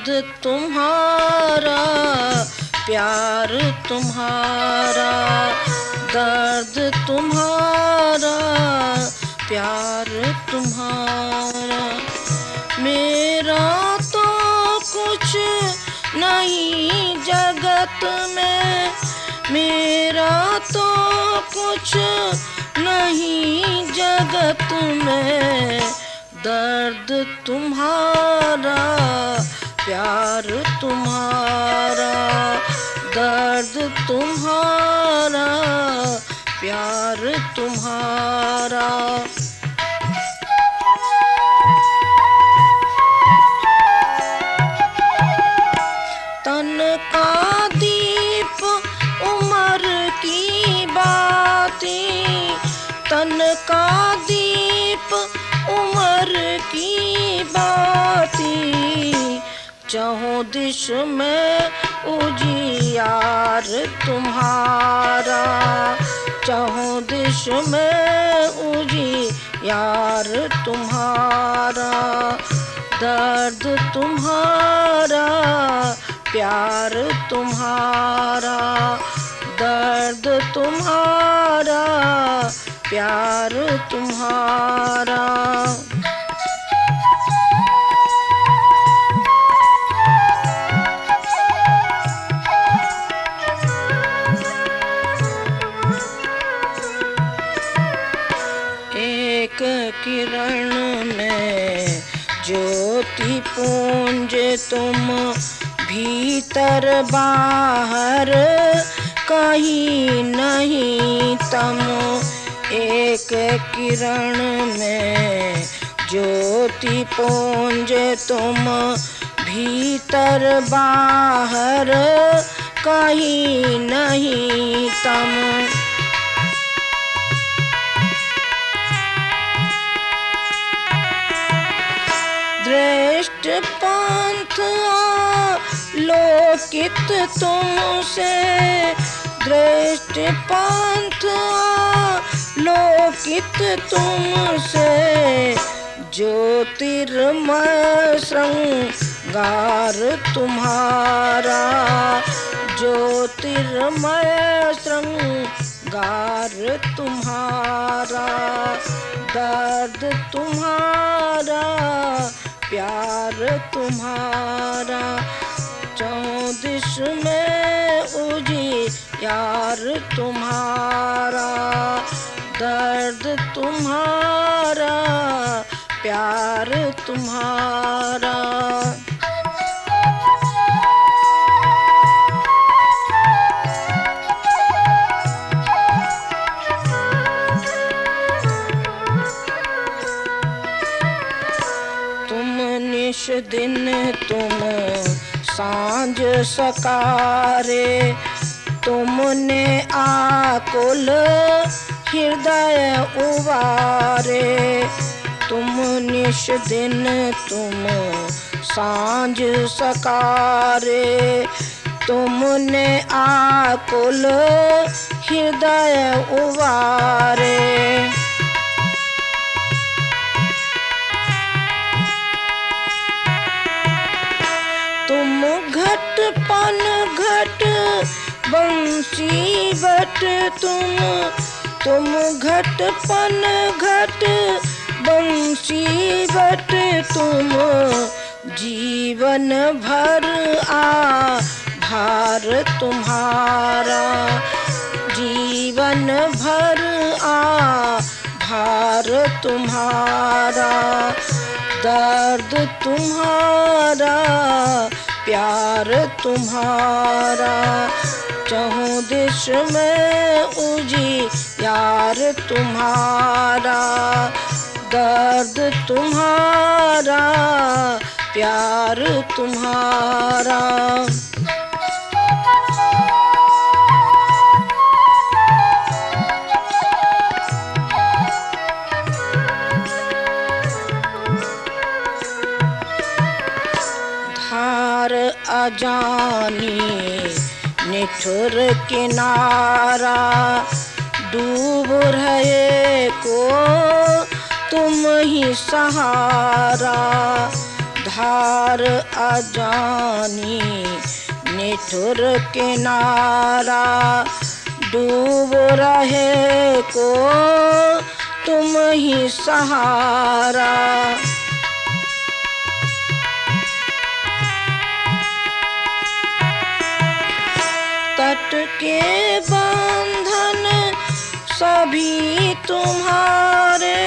दर्द तुम्हारा, प्यार तुम्हारा, दर्द तुम्हारा, प्यार तुम्हारा। मेरा तो कुछ नहीं जगत में, मेरा तो कुछ नहीं जगत में, दर्द तुम्हारा, प्यार तुम्हारा, दर्द तुम्हारा, प्यार तुम्हारा। तन का दीप उम्र की बातें, तन का दीप उम्र की बातें, चहुं दिश में उजियार तुम्हारा, चहुं दिश में उजियार तुम्हारा, दर्द तुम्हारा, प्यार तुम्हारा, दर्द तुम्हारा, प्यार तुम्हारा। एक किरण में ज्योति पुंज तुम, भीतर बाहर कहीं नहीं तम। एक किरण में ज्योति पुंज तुम, भीतर बाहर कहीं नहीं तम। दृष्ट पंथ लोकित तुमसे, दृष्ट पंथ लोकित तुमसे, ज्योतिर्मय श्रृंगार तुम्हारा, ज्योतिर्मय श्रृंगार तुम्हारा, दर्द तुम्हारा, प्यार तुम्हारा, चहुं दिश में उजियार तुम्हारा, दर्द तुम्हारा, प्यार तुम्हारा। निश दिन तुम सांझ सकारे, तुमने आकुल हृदय उबारे, तुम निश दिन तुम सांझ सकारे, तुमने आकुल हृदय उबारे। तुम घट पन घट बंसी बट तुम घट पन घट बंसी बट तुम, जीवन भर आभार तुम्हारा, जीवन भर आभार तुम्हारा, दर्द तुम्हारा, प्यार तुम्हारा, चहुं दिश में उजियार तुम्हारा, दर्द तुम्हारा, प्यार तुम्हारा। धार अजानी निठुर किनारा, डूब रहे को तुम ही सहारा, धार अजानी निठुर किनारा, डूब रहे को तुम ही सहारा। तट के बंधन सभी तुम्हारे,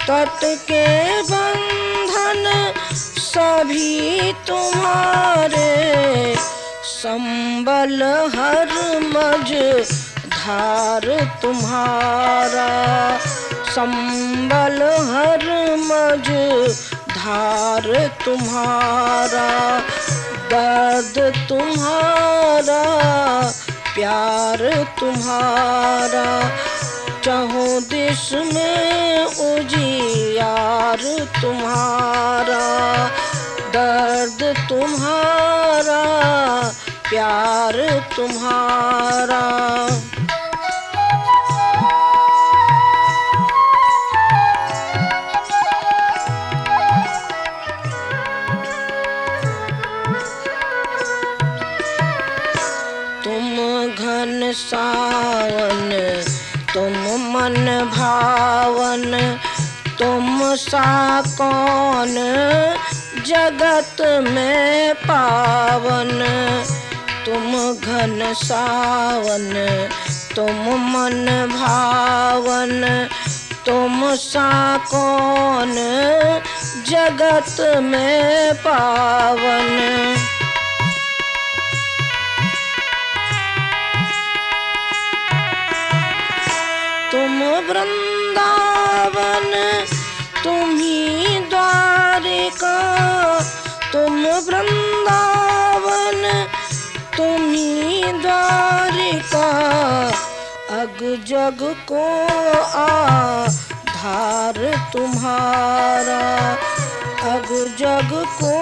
तट के बंधन सभी तुम्हारे, संबल हर मझ धार तुम्हारा, संबल हर मझ धार तुम्हारा। दर्द तुम्हारा प्यार तुम्हारा, चाहों दिश में उजियार तुम्हारा। दर्द तुम्हारा प्यार तुम्हारा। घन सावन तुम मन भावन, तुम सा कौन जगत में पावन। तुम घन सावन तुम मन भावन, तुम सा कौन जगत में पावन। तुम वृंदावन तुम ही द्वारिका, तुम वृंदावन तुम ही द्वारिका। अग जग को आधार तुम्हारा, अग जग को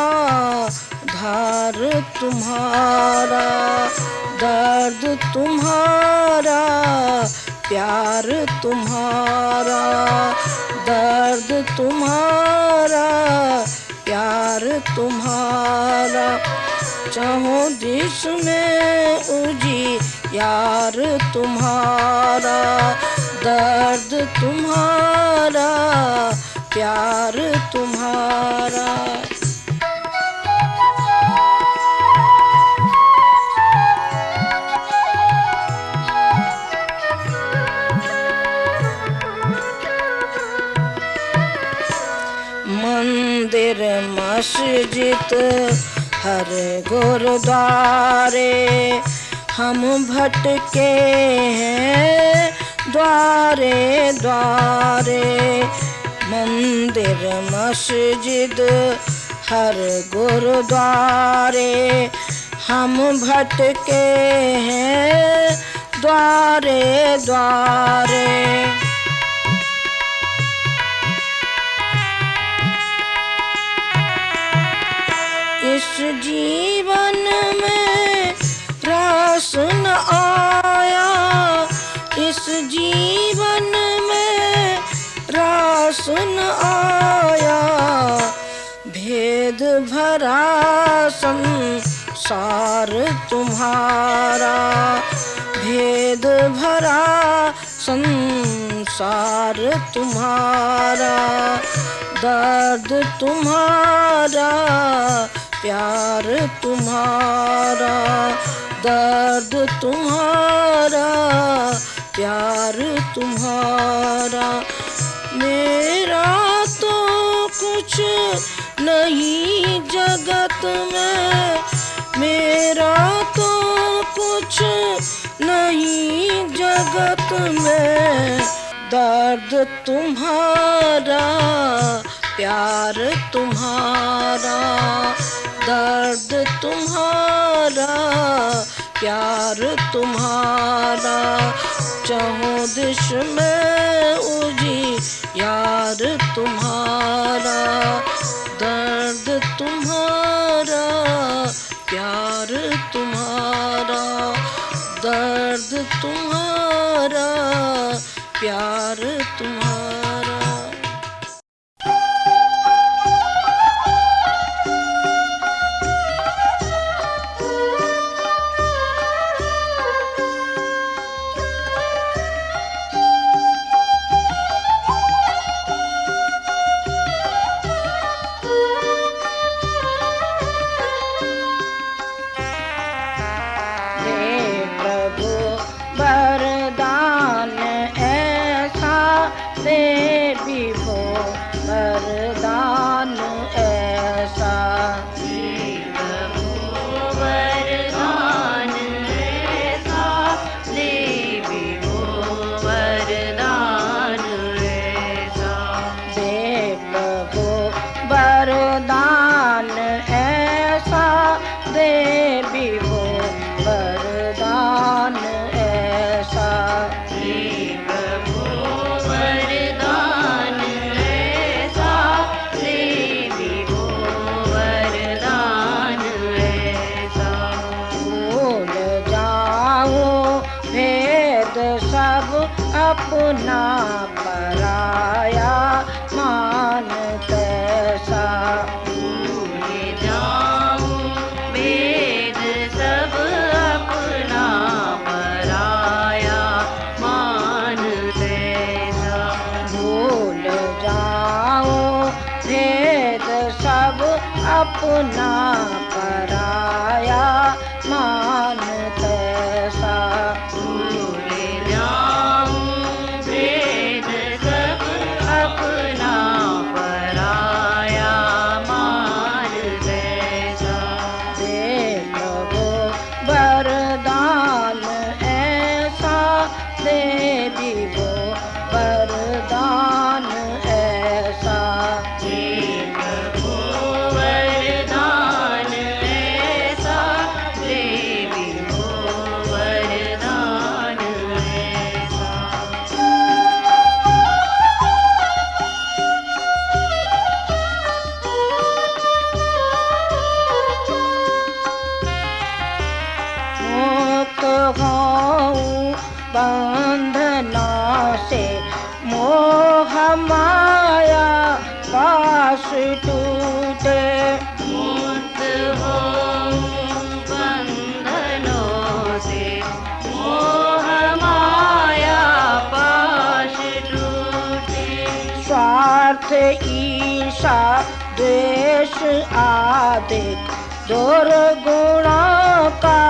आधार तुम्हारा। दर्द तुम्हारा प्यार तुम्हारा, दर्द तुम्हारा प्यार तुम्हारा। चाहों दिश में उजियार तुम्हारा, दर्द तुम्हारा प्यार तुम्हारा। मंदिर मस्जिद हर गुरुद्वारे, हम भटके हैं द्वारे द्वारे। मंदिर मस्जिद हर गुरुद्वारे, हम भटके हैं द्वारे द्वारे। इस जीवन में रास न आया, इस जीवन में रास न आया। भेद भरा संसार तुम्हारा, भेद भरा संसार तुम्हारा। दर्द तुम्हारा प्यार तुम्हारा, दर्द तुम्हारा प्यार तुम्हारा। मेरा तो कुछ नहीं जगत में, मेरा तो कुछ नहीं जगत में। दर्द तुम्हारा प्यार तुम्हारा, दर्द तुम्हारा प्यार तुम्हारा। चाहों दिश में उजियार तुम्हारा, दर्द तुम्हारा प्यार तुम्हारा। दर्द तुम्हारा प्यार तुम्हारा। वरदान ऐसा दे विभो वरदान ऐसा। हे प्रभु वरदान ऐसा दे विभो वरदान ऐसा। भूल जाओ भेद सब अपना पराया मान तैसा। भूल जाऊं भेद सब अपना पराया मान तैसा। भूल जाओ भेद सब अपना पराया मान तैसा। भूल जाऊं भेद सब अपना पराया मान तैसा। दे प्रभु वरदान ऐसा दे विभो वरदान ऐसा। हे प्रभु वरदान ऐसा दे विभो वरदान ऐसा। मुक्त होऊं बंधना से मोह माया पास टूटे। मुक्त होऊं बंधनों से मोह माया पाश टूटे। स्वार्थ ईर्षा द्वेष आदि दुर्गुणों का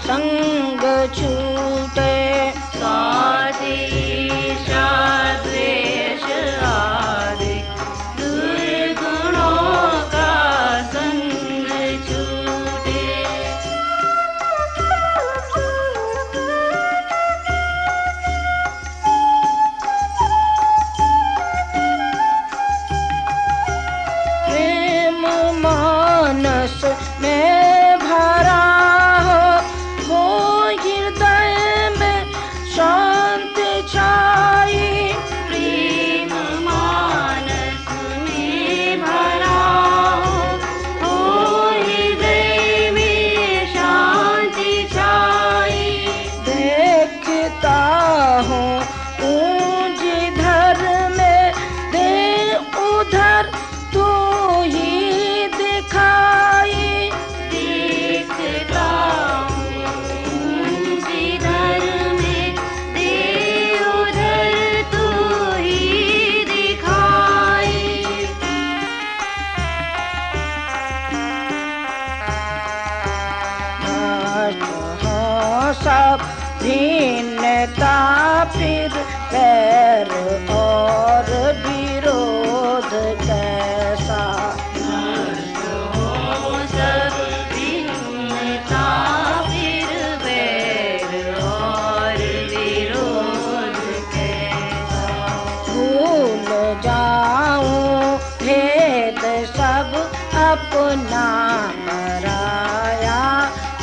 संग छूटे। स्वार्थ ईर्षा द्वेष आदि दुर्गुणों का संग छूटे। प्रेम मानस में भरा हो हृदय में शांति छाई। प्रेम मानस में भरा हो हृदय में शांति छाई। देखता हूँ ऊंच धर में दे उधर तू ही दिखाई। देखता हूँ जिधर में दे उधर तू ही दिखाई। नष्ट हो सब भिन्नता फिर पैर और विरोध कैसा। नष्ट हो सब भिन्नता फिर वैर और विरोध कैसा। भूल जाऊं भेद सब अपना पराया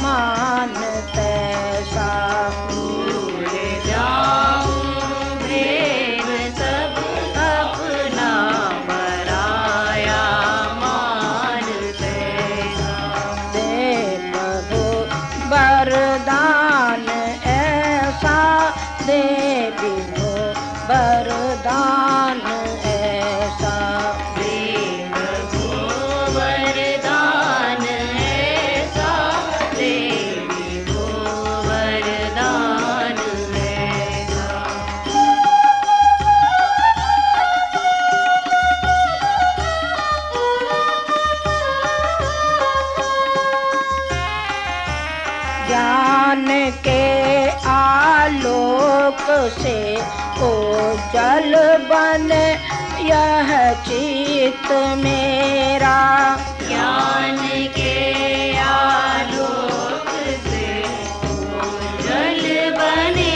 मान तैसा। भूल जाऊं भेद सब अपना पराया मान तैसा। दे प्रभु वरदान ऐसा दे विभो वरदान ऐसा। हे प्रभु वरदान ऐसा दे विभो वरदान ऐसा। ज्ञान के आलोक से उज्जल बने यह चित्त मेरा। ज्ञान के आलोक से उज्जल बने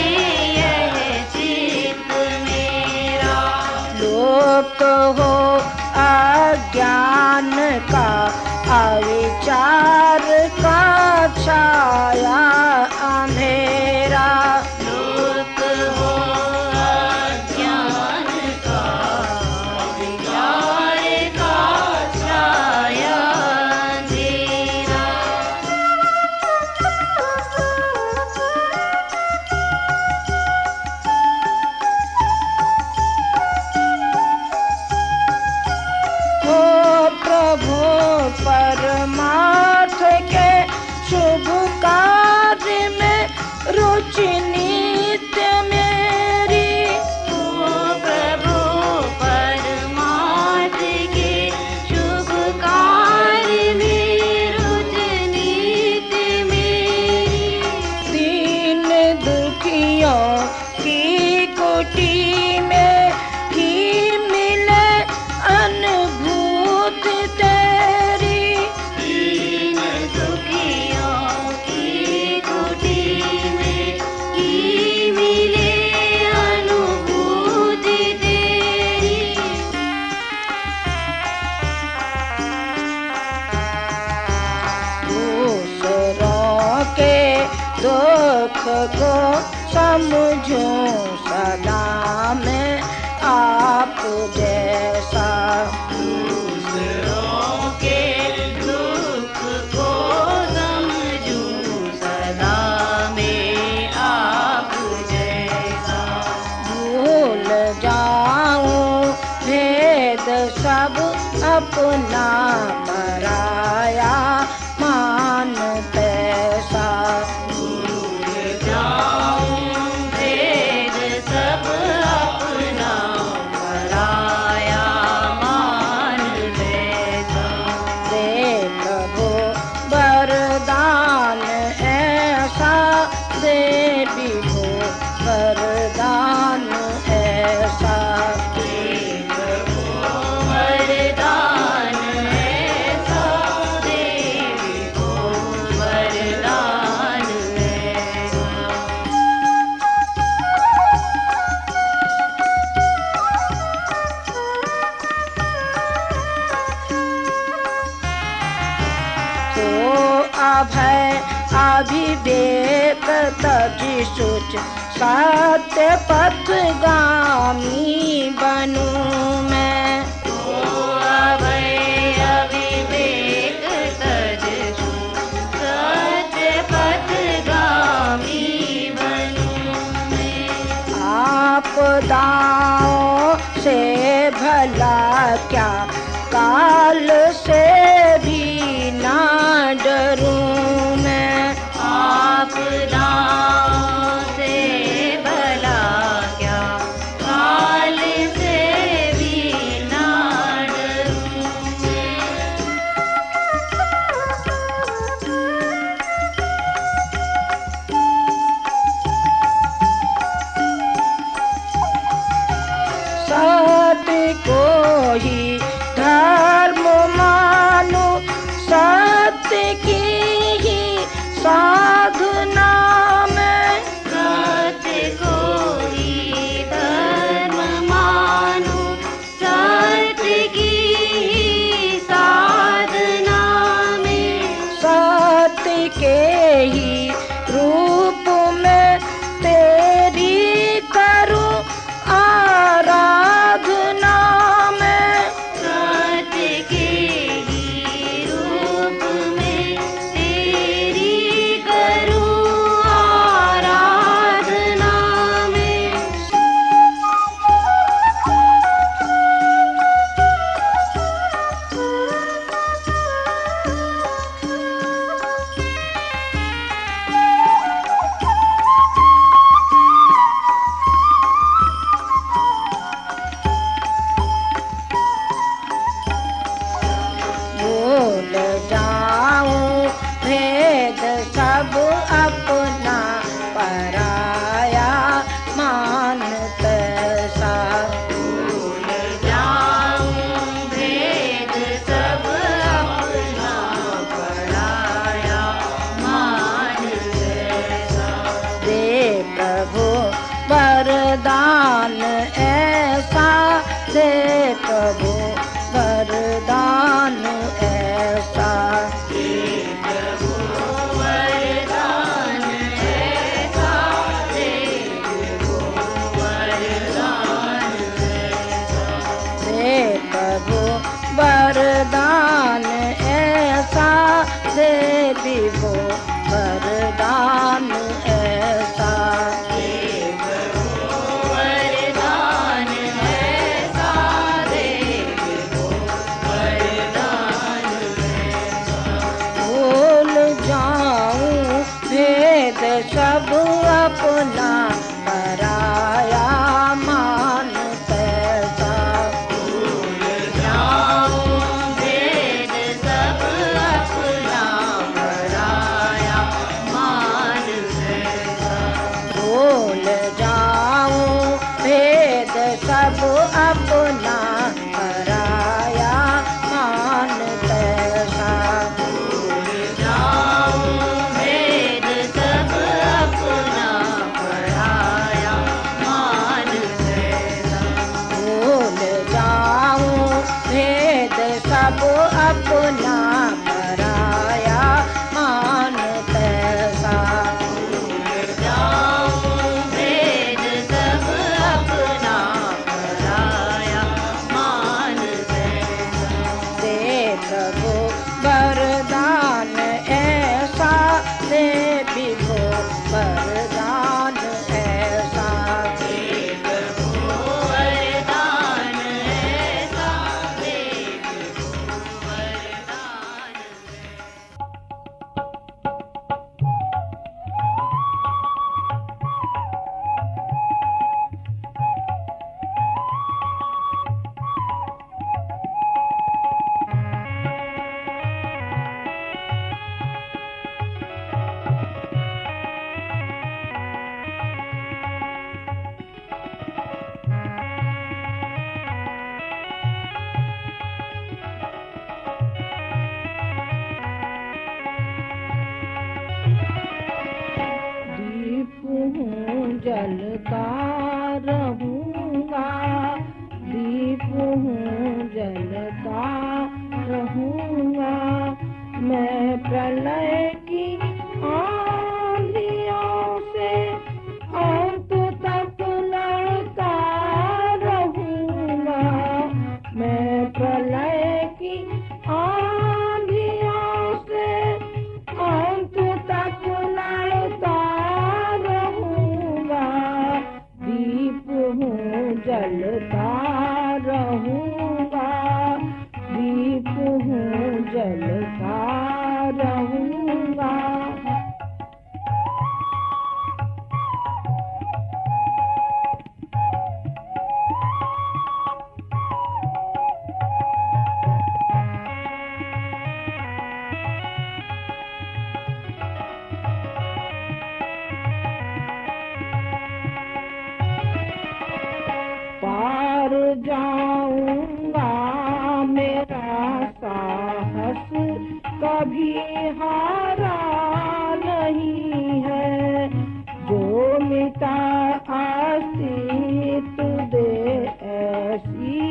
यह चित्त मेरा। लोक हो अज्ञान का अविचार का छाया अंधेरा। लोक हो अज्ञान का विचार का छाया अंधेरा। हो प्रभु परमार्थ के शुभ कार्य में रुचि नित्य मेरी। ओ प्रभु परमार्थ के शुभ कार्य में रुचि नित्य मेरी। दीन दुखियों की कोटि में ही मिले अनुभूति तेरी। दीन दुखियों की कुटी में ही मिले अनुभूति तेरी। दूसरों के दुख को समझूं सदा मैं आप जैसा। दूसरों के दुख को समझूं सदा मैं आप जैसा। भूल जाऊं भेद सब अपना पराया मान पैसा। भूल जाऊं भेद सब अपना पराया मान बैसा। दे प्रभु वरदान ऐसा, दे विभु वरदान ऐसा। वरदान ऐसा देवी को वरदान ऐसा। तो अभय अभिवेक तजि सुच सत्य पथगामी बनूं मैं। ओ अभय अविवेक तज सत्य पथगामी बनूं मैं। आपदाओं से भला क्या काल से भी ना डरूं मैं। आपदाओं से भला क्या काल से भी ना अपना पराया मानते सा। भूल जाऊं भेद सब अपना पराया मान ऐसा। भूल जाऊं भेद सब अपना पराया मानते सा। भूल जाऊं भेद सब अपना पराया मान ऐसा। भूल जाऊं भेद सब अपना पराया मानते सा। भूल जाऊं भेद सब अपना पराया मान ऐसा। दे प्रभु वरदान ऐसा, दे विभो वरदान ऐसा। वरदान ऐसा दे वरदान। दीप हूँ जलता रहूँगा, दीप हूँ जलता रहूँगा। मैं प्रलय की आंधियों से अंत तक लड़ता रहूँगा। मैं प्रलय की आंधियों से अंत तक लड़ता रहूँगा। दीप हूँ जलता रहूँगा, दीप हूँ जलता रहूँगा। पार जाऊंगा मेरा साहस कभी हारा नहीं है। जो मिटा अस्तित्व दे ऐसी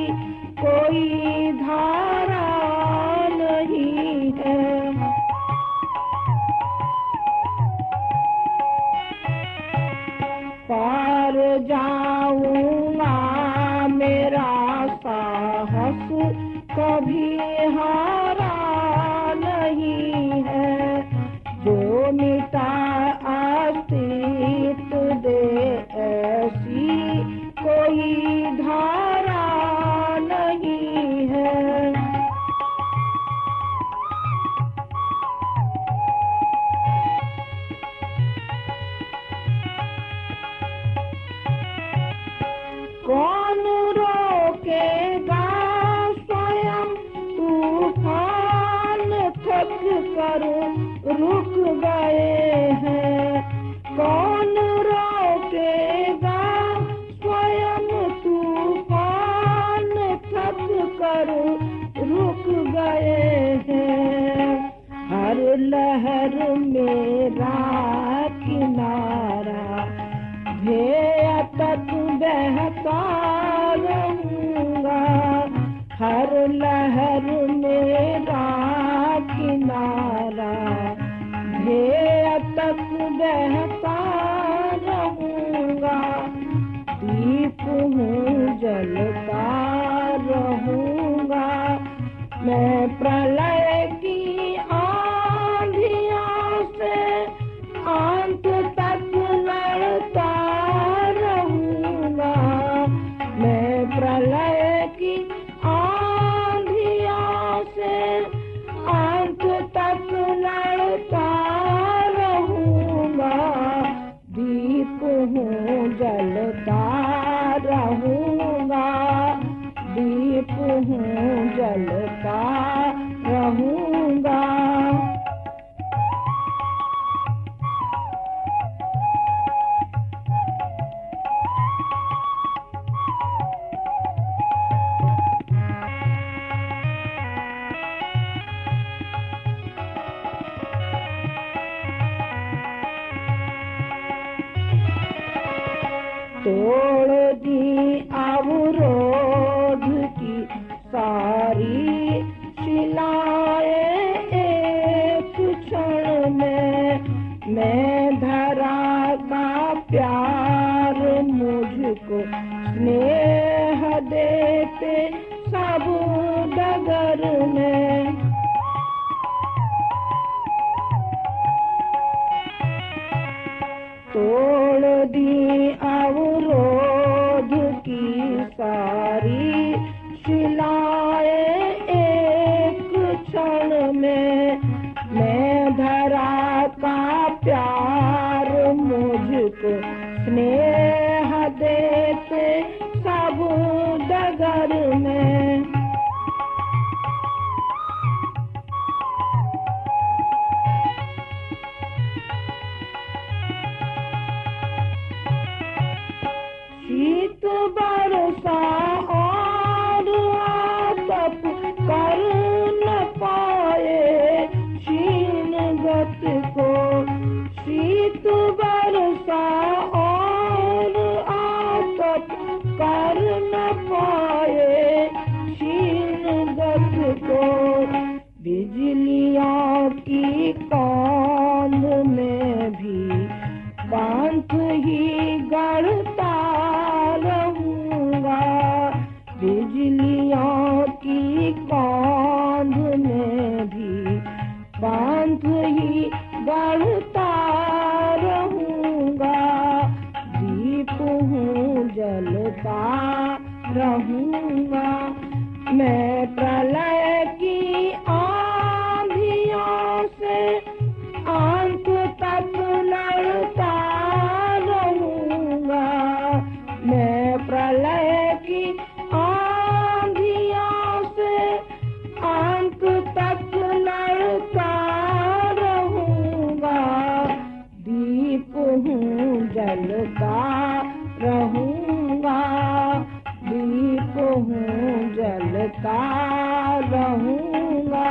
कोई धारा नहीं है। पार जाऊंगा मेरा साहस कभी हारा नहीं है। जो मिटा अस्तित्व दे ऐसी कोई धारा नहीं है। कौन रोकेगा स्वयं तूफान थक कर रुक गए हैं। कौन रोकेगा स्वयं तूफान थक कर रुक गए हैं। हर लहर मेरा किनारा ध्येय तक बहता रहूँगा। हर लहर मेरा किनारा ध्येय तक बहता रहूँगा। दीप हूँ जलता रहूँगा। मैं प्रलय की आंधियों से अंत तक लड़ता रहूँगा। मैं प्रलय की आंधियों से अंत तक लड़ता रहूँगा। दीप तोड़ दी अवरोध की सारी शिलाएं एक क्षण में। मैं धरा का प्यार मुझको स्नेह देते सब डगर में। तोड़ दी अवरोध की सारी शिलाएं एक क्षण में। मैं धरा का प्यार मुझको स्नेह देते सब डगर में। शीत बरसा और आतप कर न पाए क्षीण गत को। शीत बरसा और आतप कर न पाए क्षीण गत को। बिजलियों की कान में भी बांध ही गढ़ता रहूंगा। बिजलियों की कान में भी बांध ही गढ़ता रहूंगा। दीप हूँ जलता रहूंगा। मैं प्रलय की आंधियों से अंत तक लड़ता रहूंगा। मैं प्रलय की आंधियों से अंत तक लड़ता रहूंगा। दीप हूँ जलता रहूंगा। दीप हूँ जलता रहूंगा।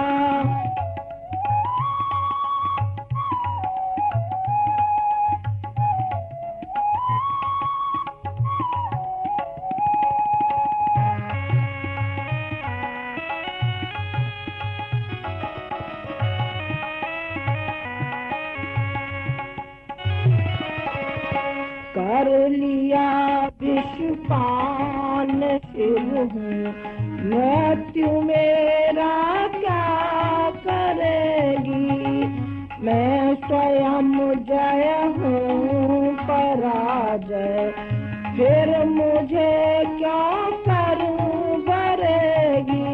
कर लिया विषपान शिव हूँ मृत्यु मेरा क्या करेगी। मैं स्वयं जय हूँ पराजय फिर मुझे क्यों करूँ बरेगी।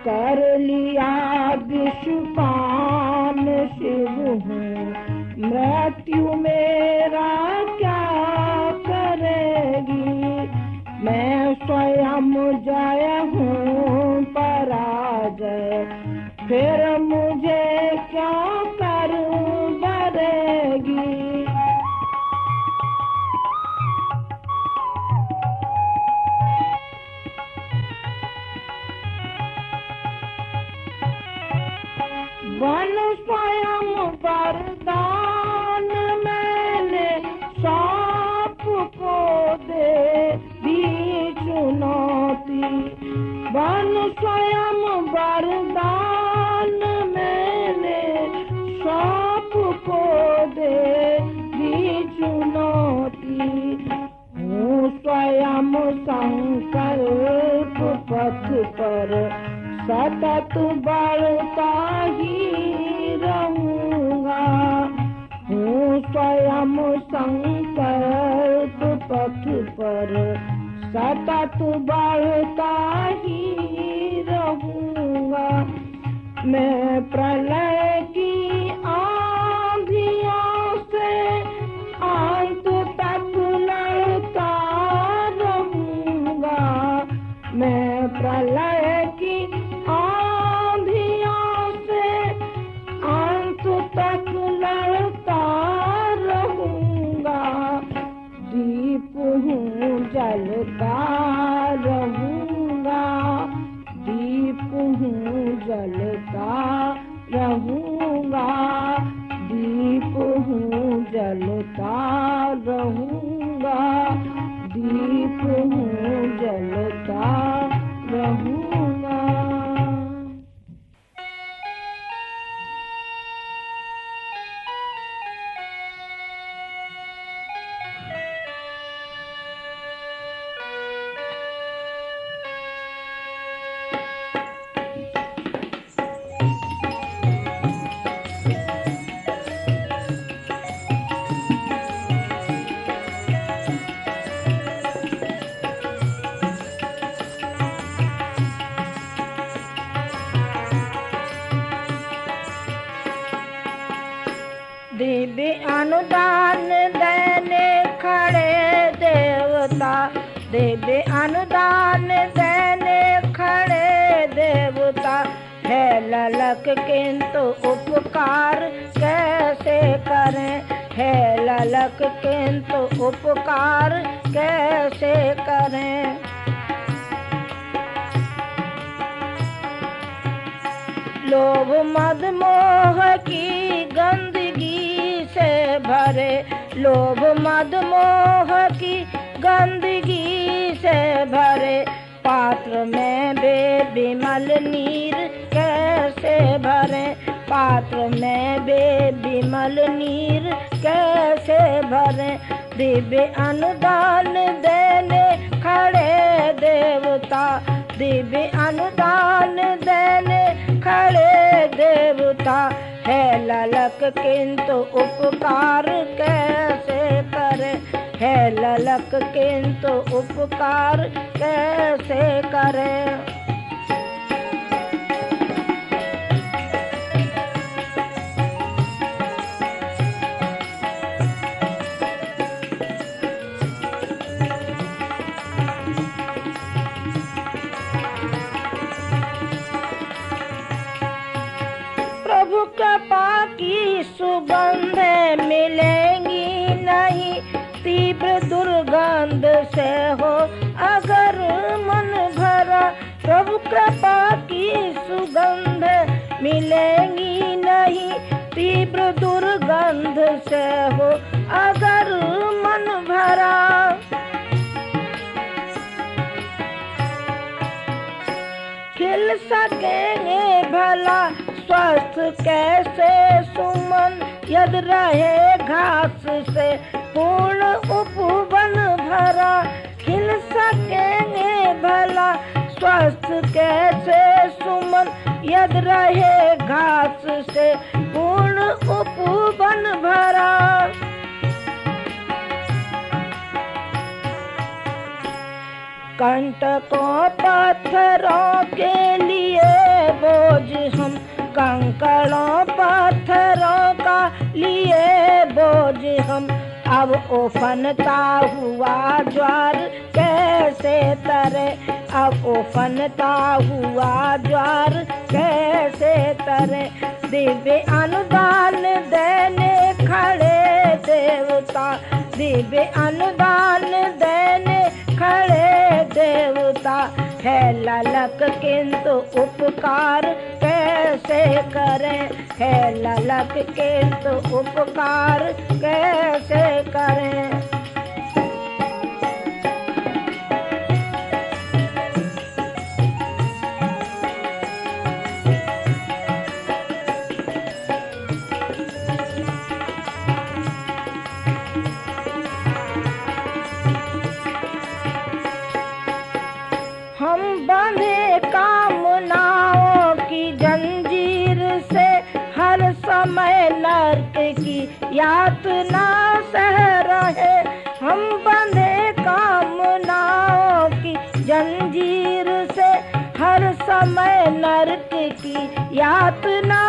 कर लिया विषपान शिव हूँ मृत्यु मेरा क्या करेगी। मैं स्वयं जय हूँ पराजय फिर मुझे क्यों करूँ बरेगी। वन स्वयं वरदान मैंने सांप को दे दी चुनौती। वन स्वयं वरदान मैंने सांप को दे दी चुनौती। हूँ स्वयं संकल्प पथ पर सतत बढ़ता ही रहूंगा। हूँ स्वयं संकल्प पथ पर सतत बढ़ता ही रहूंगा। मैं प्रलय की आंधियों से अंत तक लड़ता रहूंगा। मैं प्रलय की आंधियों से अंत तक लड़ता रहूंगा। दीप हूँ जलता रहूंगा। दीप हूँ जलता रहूंगा। दीप हूँ जलता रहूंगा। दिव्य अनुदान देने खड़े देवता, दिव्य अनुदान देने खड़े देवता, है ललक किंतु उपकार कैसे करें, है ललक किंतु उपकार कैसे करें। लोभ मद मोह की गंदगी से भरे, लोभ मद मोह की गंदगी से भरे, पात्र में बेबिमल नीर कैसे भरे, पात्र में बेबिमल नीर कैसे भरे। दिव्य अनुदान देने खड़े देवता, दिव्य अनुदान देने खड़े देवता, है ललक किंतु उपकार कैसे करे, है ललक किंतु उपकार कैसे करे। प्रभु कृपा की सुगंध मिलेंगी नहीं, तीव्र दुर्गंध से हो अगर मन भरा। प्रभु कृपा की सुगंध मिलेंगी नहीं, तीव्र दुर्गंध से हो अगर मन भरा। खिल सकेंगे भला स्वस्थ कैसे सुमन, यद रहे घास से पूर्ण उपवन भरा। खिल सकेंगे भला स्वस्थ कैसे सुमन, यद रहे घास से पूर्ण उपवन भरा। कंटकों पत्थरों के लिए बोझ हम, कंकड़ों पत्थरों का लिए बोझ हम। अब उफनता हुआ ज्वार कैसे तरे, अब उफनता हुआ ज्वार कैसे तरे। दिव्य अनुदान देने खड़े देवता, दिव्य अनुदान देने खड़े देवता, है ललक किंतु उपकार कैसे करें, है ललक किंतु उपकार कैसे करें। हम बंधे कामनाओं की जंजीर से, हर समय नर्क की यातना सह रहे। हम बंधे कामनाओं की जंजीर से, हर समय नर्क की यातना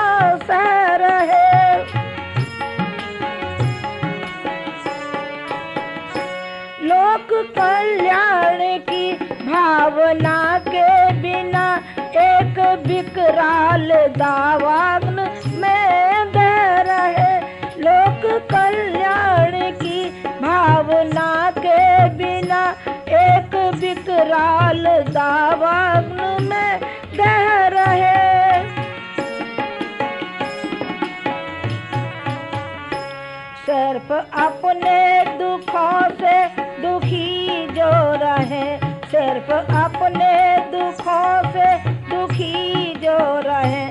सह रहे। लोक कल्याण की भावना के बिना एक विकराल दावाग्न में बह रहे। लोक कल्याण की भावना के बिना एक विकराल दावाग्न में बह रहे। सिर्फ अपने दुखों से दुखी जो रहे, सिर्फ अपने दुखों से दुखी जो रहे,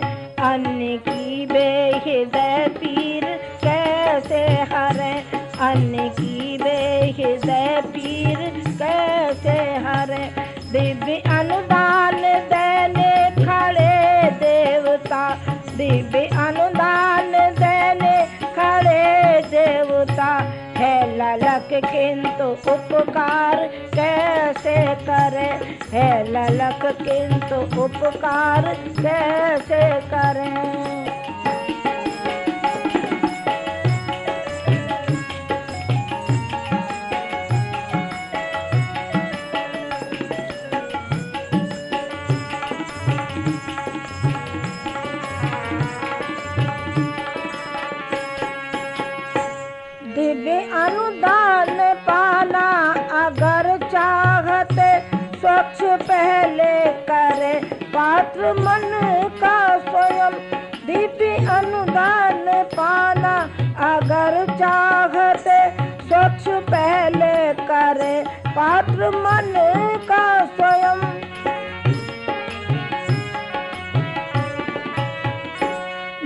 अन्य की बेहृदय पीर कैसे हरे, अन्य की बेहृदय पीर कैसे हरे। दिव्य अनुदान देने खड़े देवता, दिव्य अनुदान देने खड़े देवता, है ललक किंतु उपकार कैसे करे, है ललक किंतु उपकार कैसे करें। दिव्य अनुदान पाना अगर चाहते, स्वच्छ पहले करे पात्र मन का स्वयं। दिव्य अनुदान पाना अगर चाहते, स्वच्छ पहले करे पात्र मन का स्वयं।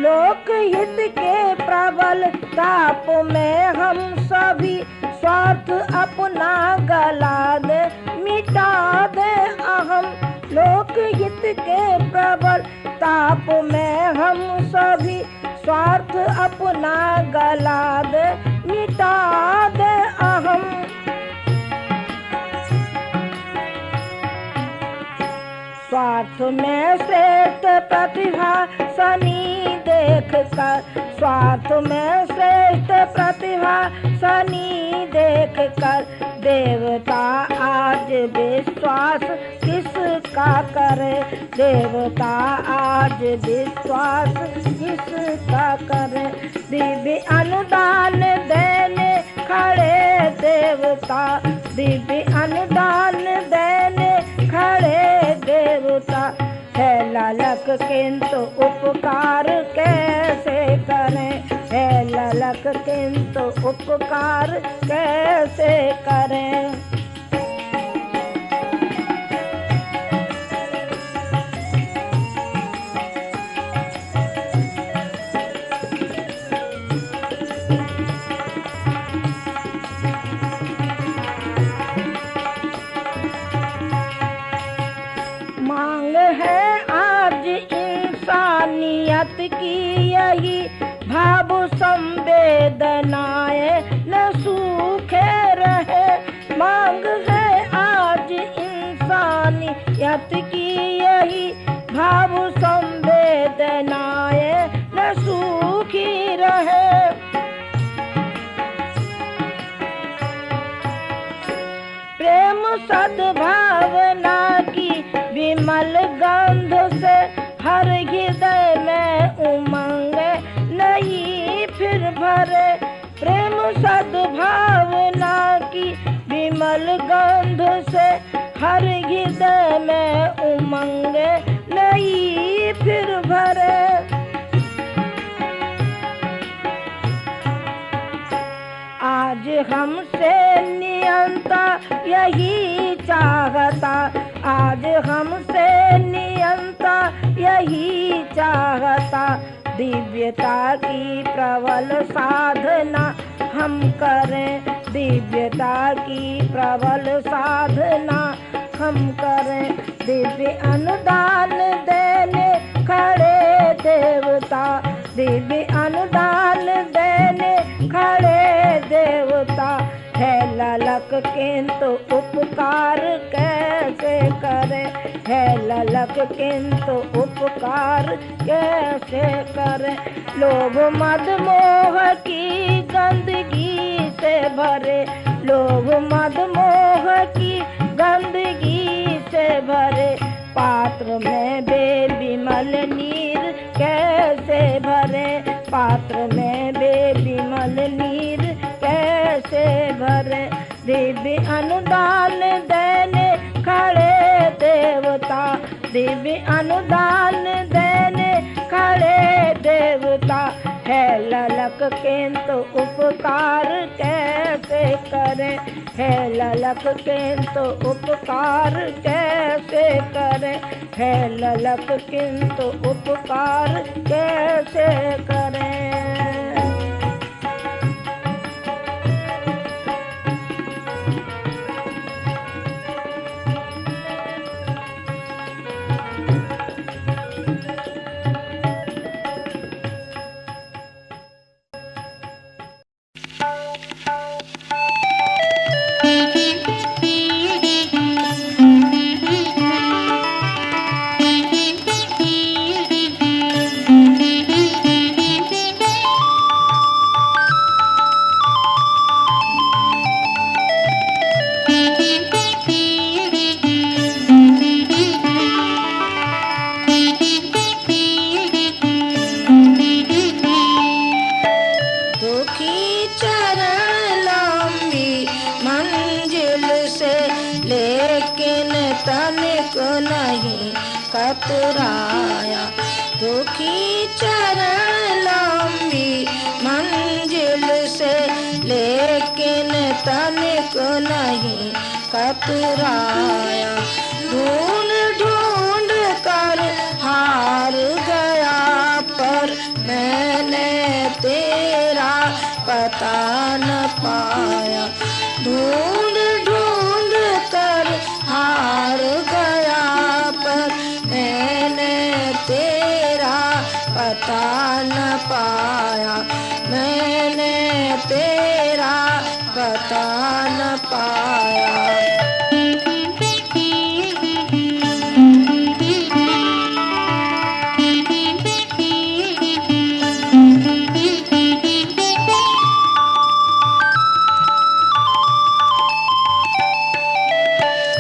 लोकहित के प्रबल ताप में हम सभी स्वार्थ अपना गला दे मिटा दे अहम। लोकहित के प्रबल ताप में हम सभी स्वार्थ अपना गला दे मिटा दे अहम। स्वार्थ में श्रेष्ठ प्रतिभा सनी देख कर, स्वार्थ में श्रेष्ठ प्रतिभा सनी देख कर, देवता आज विश्वास किसका करे, देवता आज विश्वास किसका करे। दिव्य अनुदान देने खड़े देवता, दिव्य अनुदान देने खड़े देवता, है ललक किंतु उपकार कैसे करें, है ललक किंतु उपकार कैसे करें। मांग है आज इंसानियत की यही, भाव संवेदनाएं न सूखे रहे। मांग है आज इंसानियत की यही, भाव संवेदनाएं न सूखी रहे। प्रेम सद्भावना की विमल गंध से हर हृदय में उमंग नहीं फिर भरे। प्रेम सद्भावना की विमल गंध से हर हृदय में उमंग नहीं फिर भरे। आज हमसे नियंता यही चाहता, आज हमसे नियंता यही चाहता। दिव्यता की प्रबल साधना हम करें, दिव्यता की प्रबल साधना हम करें। दिव्य अनुदान देने खड़े देवता, दिव्य अनुदान देने खड़े देवता, है ललक किंतु उपकार कैसे करे, है ललक किंतु उपकार कैसे करे। लोभ मद मोह की गंदगी से भरे, लोभ मद मोह की गंदगी से भरे। पात्र में बेविमल नीर कैसे भरे, पात्र में बेविमल नीर कैसे भरे। दिव्य अनुदान देने खड़े देवता, दिव्य अनुदान देने खड़े देवता, है ललक किंतु उपकार कैसे करें, है ललक किंतु उपकार कैसे करें, है ललक किंतु उपकार कैसे करें। नहीं कतराया, दुखी चरण लंबी मंजिल से लेकिन तनिक नहीं कतराया। ढूंढ ढूंढ कर हार गया पर मैंने तेरा पता न पाया। ढूंढ ढूंढ कर हार गया पर मैंने तेरा पता न पाया। मैंने तेरा पता न पाया।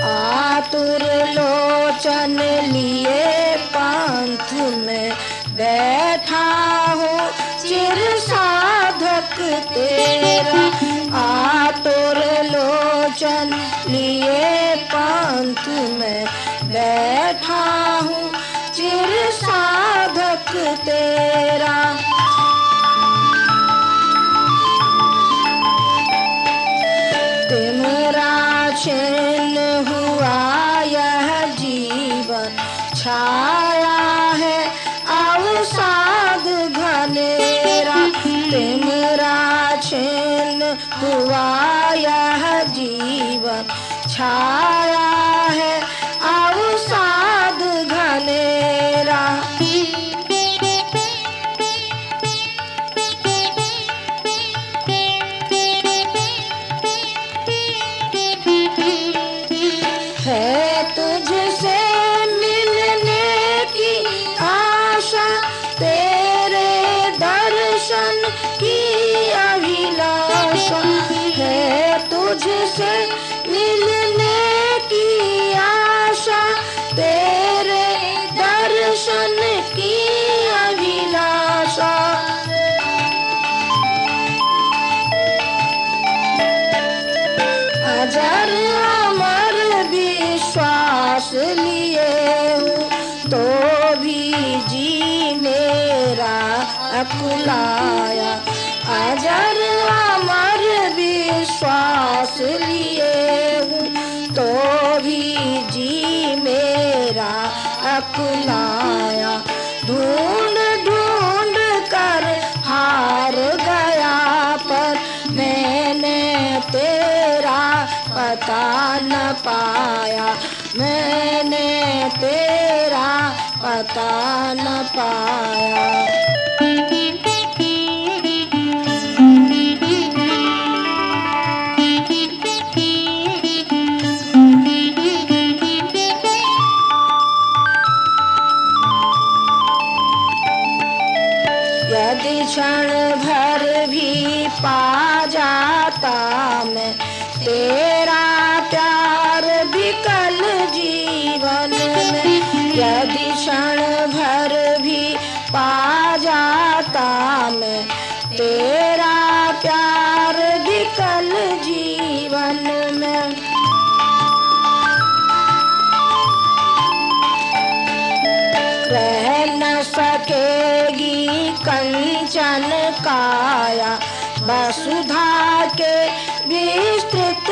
आतुर लोचन लिए पंथ में बैठा हूँ चिर साधक तेरा। आतुर लोचन लिए पंथ में बैठा हूँ चिर साधक तेरा। तिमरा छिन्न हुआ यह जीवन, छाया है अवसाद घनेरा। तिमरा छिन्न हुआ यह जीवन, छाया है अवसाद घनेरा। है तुझसे मिलने की आशा, तेरे दर्शन की अभिलाषा। है तुझसे मिलने की आशा, तेरे दर्शन की अभिलाषा। अजर अमर विश्वास लिए हूँ तो भी जी मेरा अकुलाया। अजर अमर विश्वास लिए हूँ तो भी जी मेरा अकुलाया। ढूंढ ढूंढ कर हार गया पर मैंने तेरा पता न पाया। मैंने तेरा पता न पाया। यदि क्षण भर भी पा जाता मैं तेरा प्यार विकल जीवन में। यदि क्षण भर भी पा जाता मैं तेरा प्यार विकल जीवन में। रह न सकेगी कंचन काया, वसुधा के विस्तृत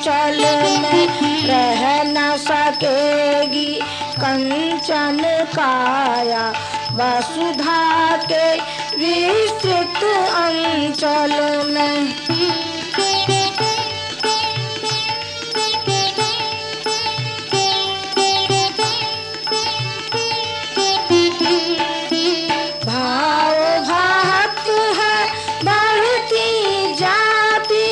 अंचल में रह न सकेगी कंचन काया। वसुधा के विस्तृत अंचल में भाव भक्त है बढ़ती जाती,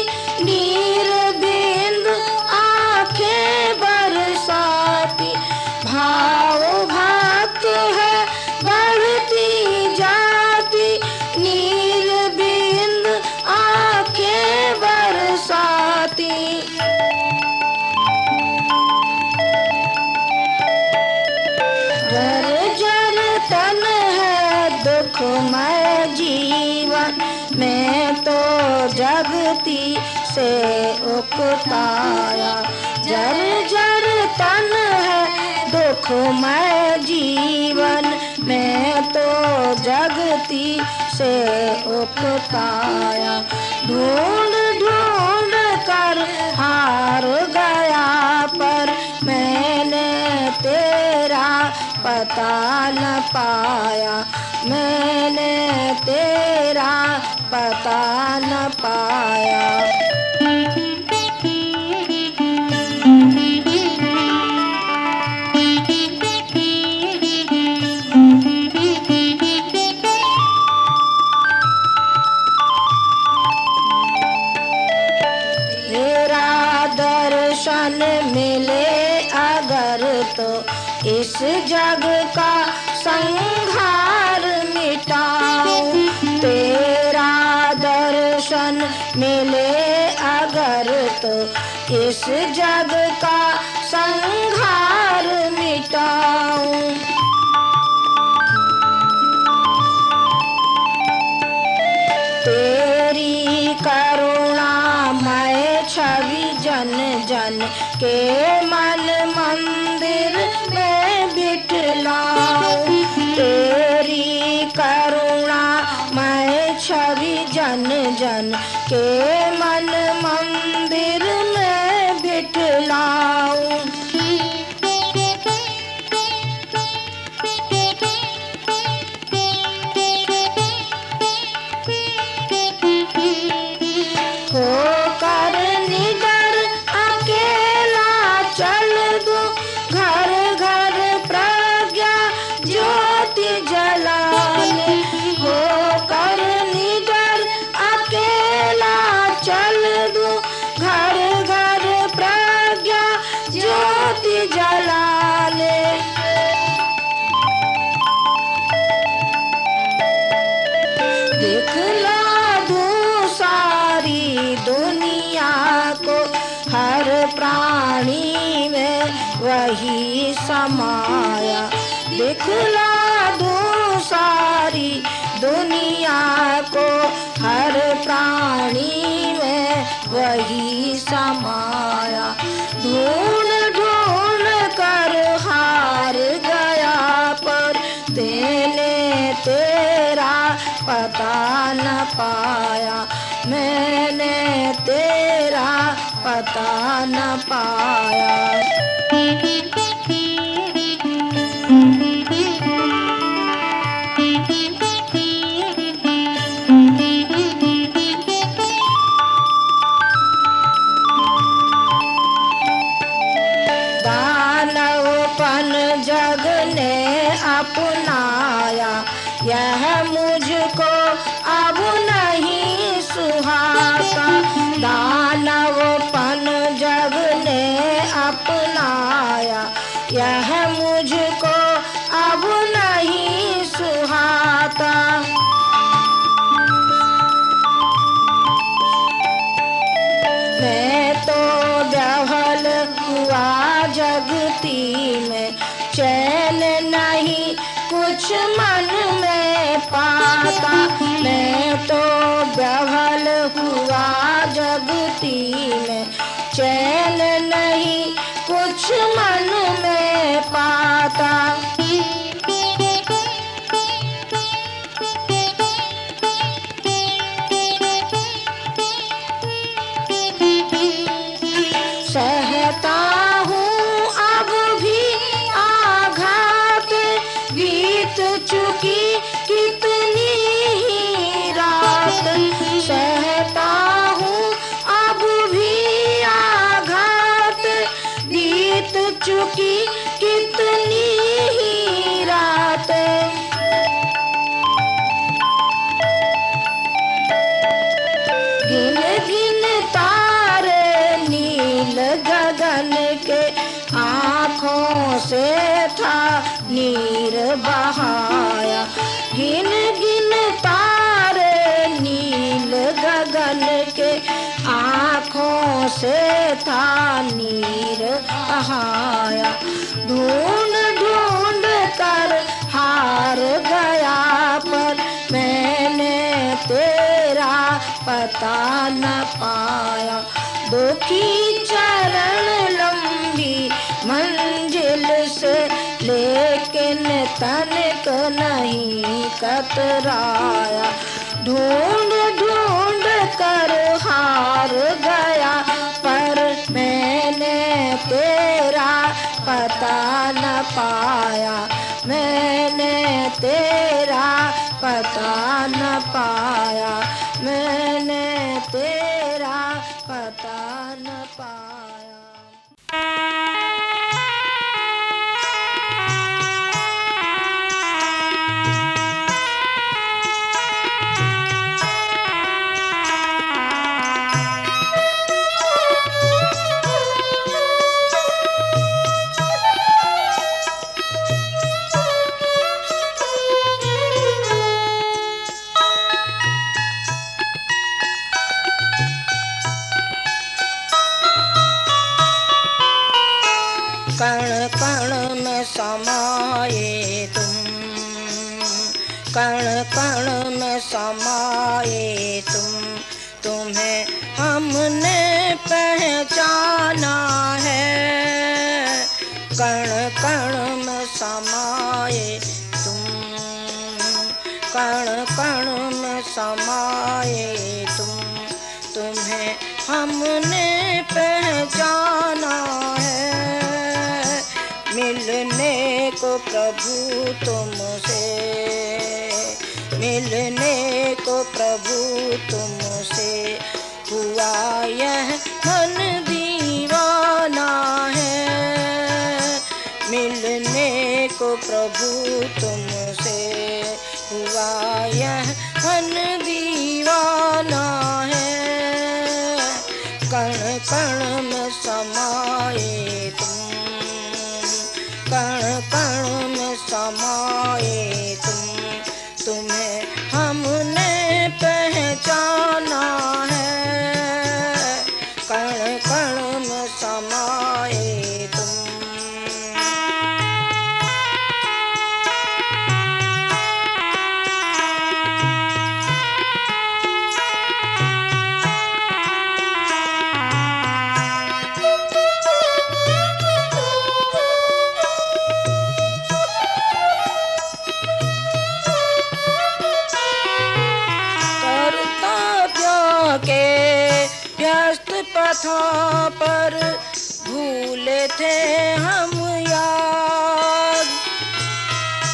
नीर बिंद आंखें बरसाती। भाव भक्त है बढ़ती जाती, नीर बिंद आंखें बरसाती। जर जर तन है दुखमय जीवन, मैं तो जगती से उकताया। जर जर तन है दुखमय जीवन, मैं तो जगती से उकताया। ढूंढ ढूंढ कर हार गया, पर मैंने तेरा पता न पाया। मैंने तेरा पता न पाया। तेरा दर्शन मिले अगर तो इस जग का संहार मिटाऊं। तेरा दर्शन मिले अगर तो इस जग का संहार मिटाऊं। तेरी करुणामय छवि जन जन के मन मंदिर में बिठलाऊं। तेरी करुणामय छवि जन जन के मन मंदिर में बिठलाऊं। होकर निडर अकेला चल दूं, घर घर प्रज्ञा ज्योति जलाने। होकर निडर अकेला चल दूं, घर घर प्रज्ञा ज्योति जलाने। दिखला दूं सारी दुनिया को, हर प्राणी में वही समाया। दिखला दूं सारी दुनिया को, हर प्राणी में वही समाया। ढूंढ ढूंढ कर हार गया, पर मैंने तेरा पता न पाया। मैंने तेरा पता न पाया। दानवपन जग ने अपनाया, यह मुझको अब नहीं सुहाता। दानवपन जग ने अपनाया, यह मुझको अब नहीं सुहाता। मैं तो व्याहल हुआ जगती में, चैन नहीं कुछ मन में पाता। मैं तो व्याहल हुआ जगती में, चैन नहीं कुछ मन में पाता। चुकी कितनी ही रातें, गिन गिन तारे नील गगन के, आँखों से था नीर बहाया। गिन गिन तारे नील गगन के, आँखों से था नीर बहाया। ढूंढ ढूंढ कर हार गया, पर मैंने तेरा पता न पाया। दुखी चरण लंबी मंजिल से, लेकिन तनिक नहीं कतराया। ढूंढ ढूंढ कर हार गया, पर मैंने तेरा पता न पाया। मैंने तेरा पता न पाया। मैंने तेरा पता न पाया। कण कण में समाये तुम, कण कण में समाये तुम, तुम्हें हमने पहचाना है। कण कण में समाये तुम, कण कण में समाये तुम, तुम्हें हमने पहचाना है। मिलने को प्रभु तुमसे, मिलने को प्रभु तुमसे, हुआ यह मन दीवाना है। मिलने को प्रभु तुमसे, हुआ यह मन दीवाना है। कण कण में समाये तुम, कण कण में समाये तुम, तुम्हें हमने पहचाना है। कण कण में समाये तुम। पथों पर भूले थे हम याद,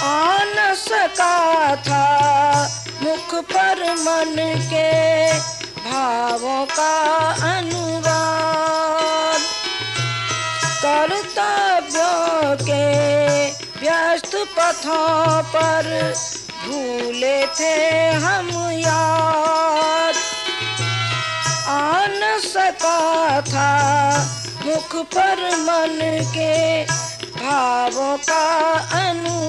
आ न सका था मुख पर मन के भावों का अनुवाद। कर्तव्यों के व्यस्त पथों पर भूले थे हम याद, आ न सका था मुख पर मन के भावों का अनुवाद।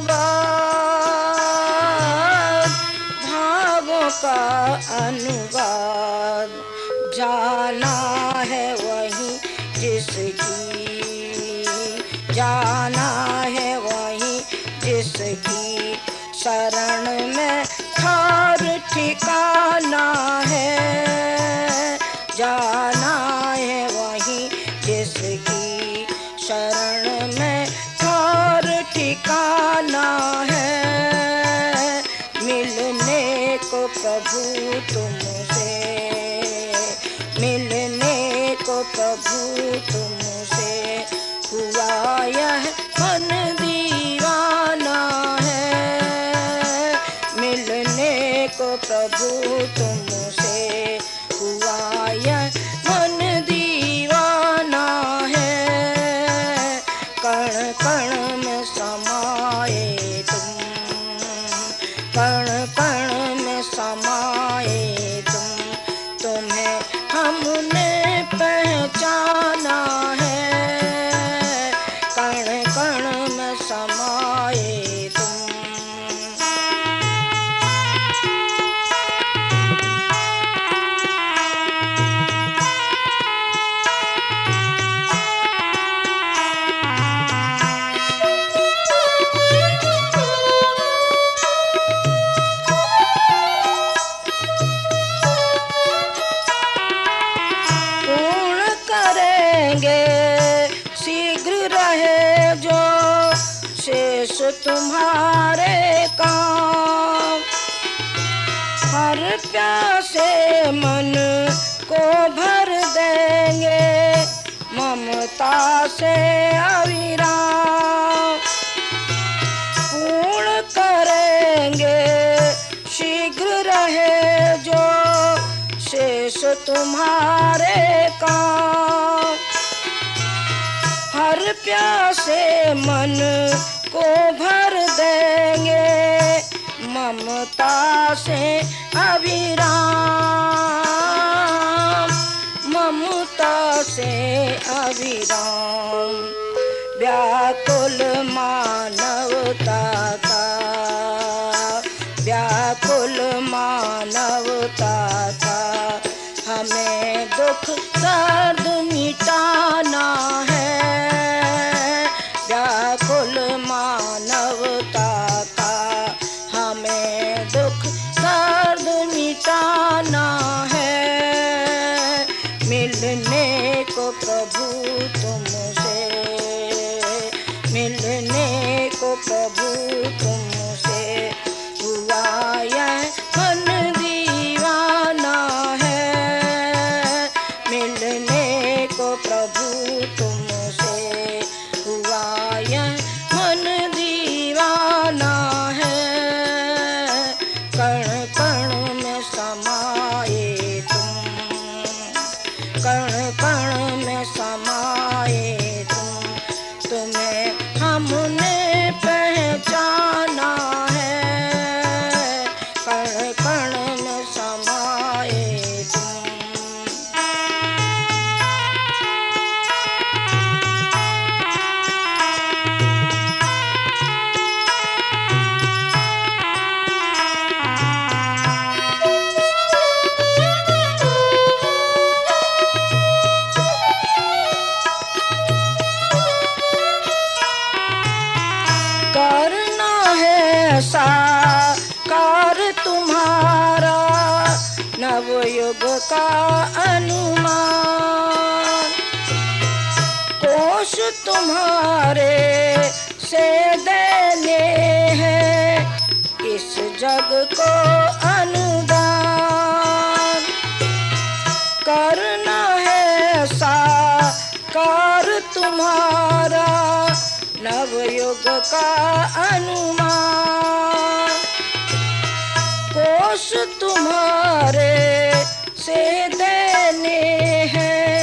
भावों का अनुवाद जाना है वहीं जिसकी, जाना है वहीं जिसकी शरण में ठार ठिकाना है। जाना है वहीं जिसकी शरण में ठार ठिकाना है। मिलने को प्रभु तुमसे, मिलने को प्रभु तुमसे, हुआ यह मन दीवाना है। मिलने को प्रभु तुमसे, हुआ यह मन दीवाना है। कण कण में समाये तुम, कण कण में समाये तुम, तुम्हें हमने पहचाना है, कण कण में समाये तुम। शीघ्र रहे जो शेष तुम्हारे काम, हर प्यासे मन को भर देंगे ममता से अविराम, पूर्ण करेंगे शीघ्र रहे जो शेष तुम्हारे काम, हर प्यासे मन को भर देंगे ममता से अविराम, ममता से अविराम। व्याकुल मानवता का, व्याकुल मानवता का, हमें दुख दर्द मिटाना है, व्याकुल मानवता का, हमें दुख दर्द मिटाना है, मिलने को प्रभु तुमसे, मिलने को प्रभु तुमसे, हुआ यह मन दीवाना है, मिलने को प्रभु तुमसे, हुआ यह मन दीवाना है, कण कण में समाये तुम, कण कण में समाये तुम, तुम्हें हमने पहचाना है, कण कण में समाये तुम। करना है साकार तुम्हारा नवयुग का अनुमान, कोश तुम्हारे से देने हैं इस जग को अनुदान, करना है साकार तुम्हारा नवयुग का अनुमान, कोश तुम्हारे से देने हैं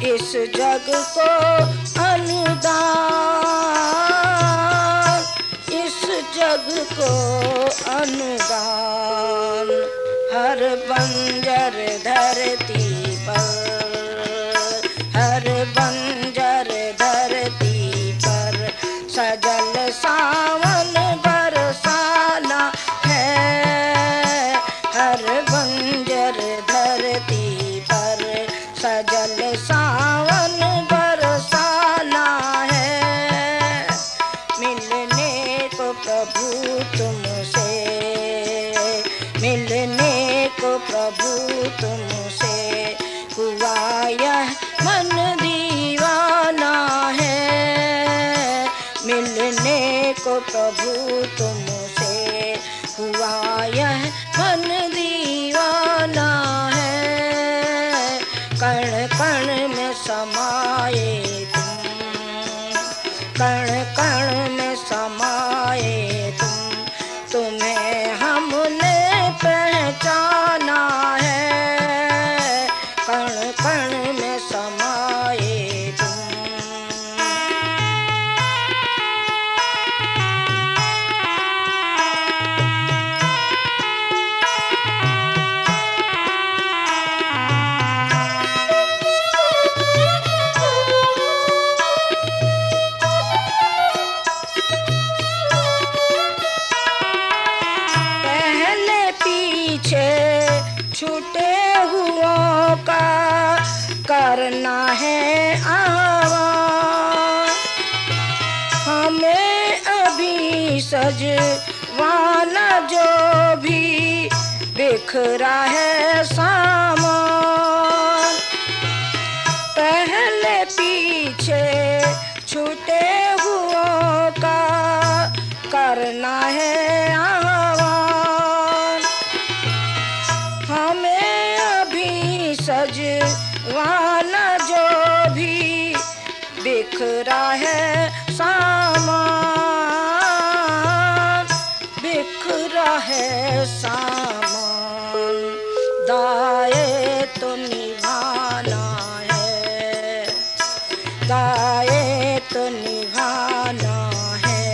इस जग को अनुदान, इस जग को अनुदान। हर बंजर धरती पर, हर बंजर धरती पर सजल सावन बरसाना है, हर बंजर धरती पर सजल सावन बरसाना है, मिलने को प्रभु तुमसे, मिलने को प्रभु तुमसे, हुआ यह मन दीवाना है, मिलने को प्रभु तुमसे, हुआ यह मन दीवाना है, कण कण में समाये तुम, कण कण में समाये तुम, तुम्हें हमने पहचाना है, कण कण में समाये तुम। सजवाना जो भी बिखरा है सामान, पहले पीछे छूटे हुओं का करना है आह्वान। हमें अभी सजवाना जो भी बिखरा है सामान, बिखरा है सामान। दायित्व निभाना है, दायित्व निभाना है,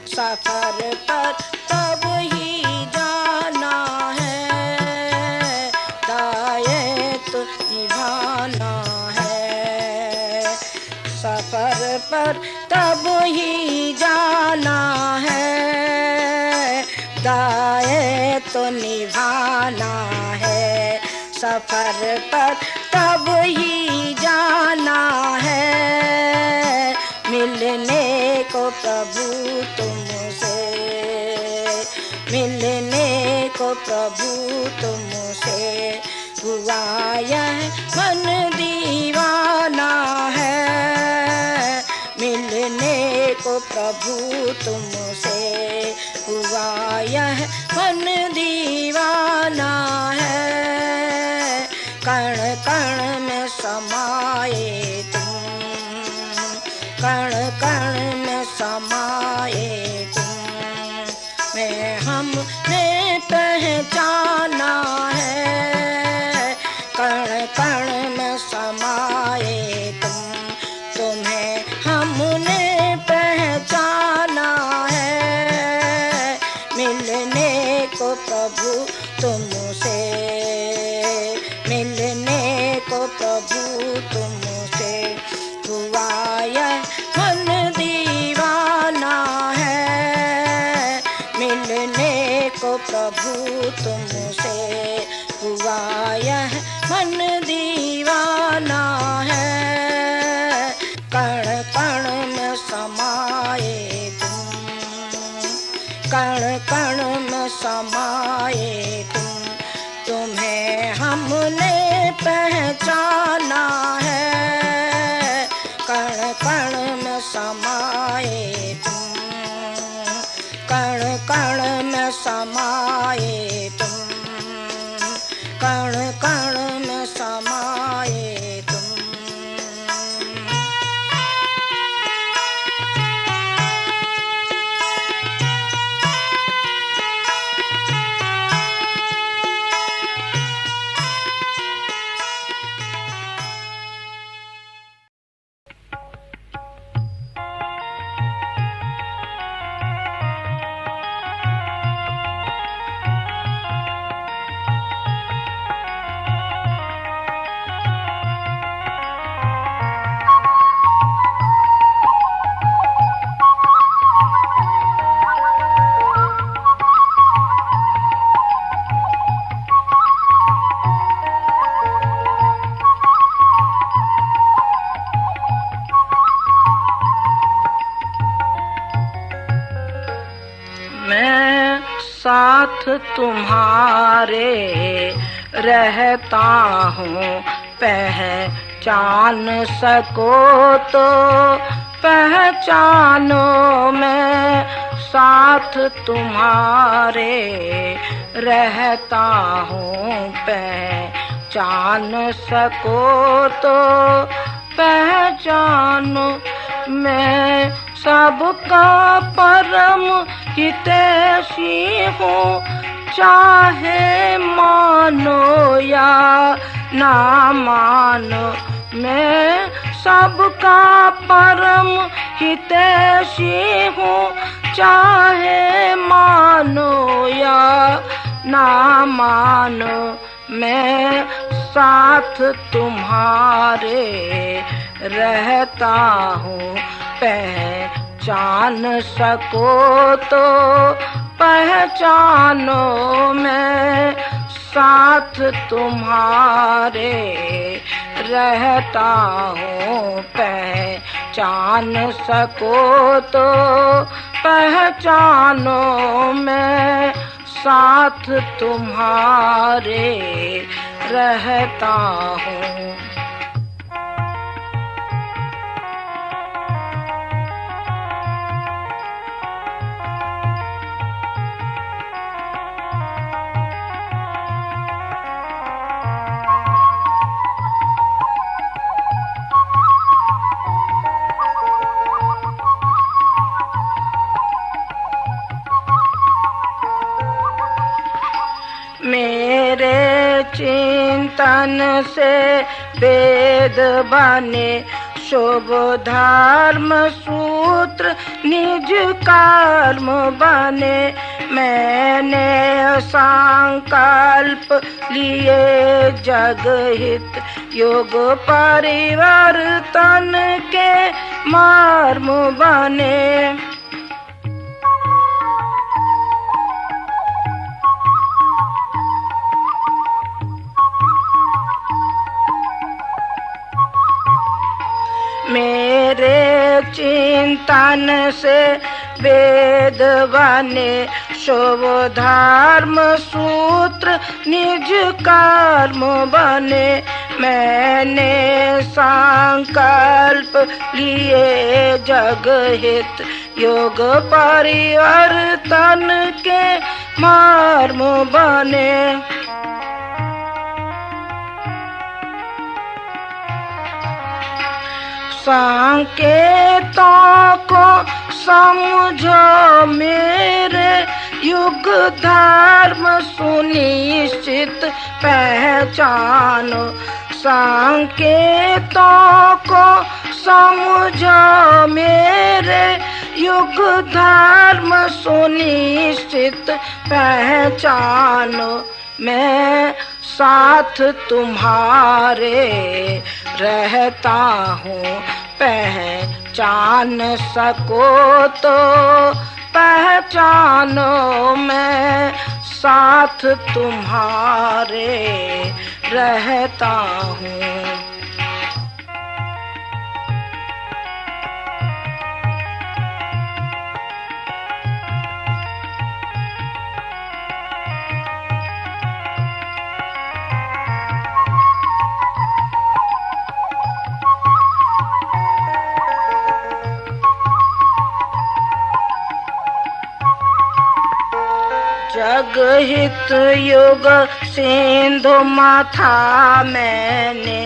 सफर पर तब ही जाना है, दायित्व निभाना है, सफर पर तब ही जाना है, दायित्व निभाना है, सफर पर तब ही जाना है। मिलने को प्रभु तुमसे, मिलने को प्रभु तुमसे, हुआ यह मन दीवाना है। मिलने को प्रभु तुमसे, हुआ यह मन दीवाना है। कण कण में समाये तुम, कण कण में समाये तुम, मैं हमने पहचाना है। कण कण में समाये तुम, तुम्हें हमने पहचाना है। मिलने को प्रभु तुमसे, मिलने को प्रभु तुमसे, हुआ यह मन दीवाना है। मिलने को प्रभु तुमसे, हुआ यह मन दीवाना है। कण कण में समाये तुम, कण कण में समाये तुम, तुम्हें हमने पहचाना है। कण कण में समाये तुम, कण कण में समाये तुम, कण कण में समाये तुम। मैं साथ तुम्हारे रहता हूँ, पहचान सको तो पहचानो। मैं साथ तुम्हारे रहता हूँ, पहचान सको तो पहचानो। मैं सबका परम हितैषी हूँ, चाहे मानो या ना मानो। मैं सबका परम हितैषी हूँ, चाहे मानो या ना मानो। मैं साथ तुम्हारे रहता हूँ, पहचान सको तो पहचानो। मैं साथ तुम्हारे रहता हूँ, पहचान पहचान सको तो पहचानो, मैं साथ तुम्हारे रहता हूँ। मेरे चिंतन से वेद बने, शुभ धर्म सूत्र निज कर्म बने। मैंने संकल्प लिए जग हित, योग परिवर्तन के मर्म बने। मेरे चिंतन से वेद बने, शुभ धर्म सूत्र निज कर्म बने। मैंने संकल्प लिए जग हित, योग परिवर्तन के मर्म बने। संकेतों को समझो मेरे, युग धर्म सुनिश्चित पहचानो। संकेतों को समझो मेरे, युग धर्म सुनिश्चित पहचानो। मैं साथ तुम्हारे रहता हूँ, पहचान सको तो पहचानो, मैं साथ तुम्हारे रहता हूँ। जग हित युग सिंधु माथा मैंने,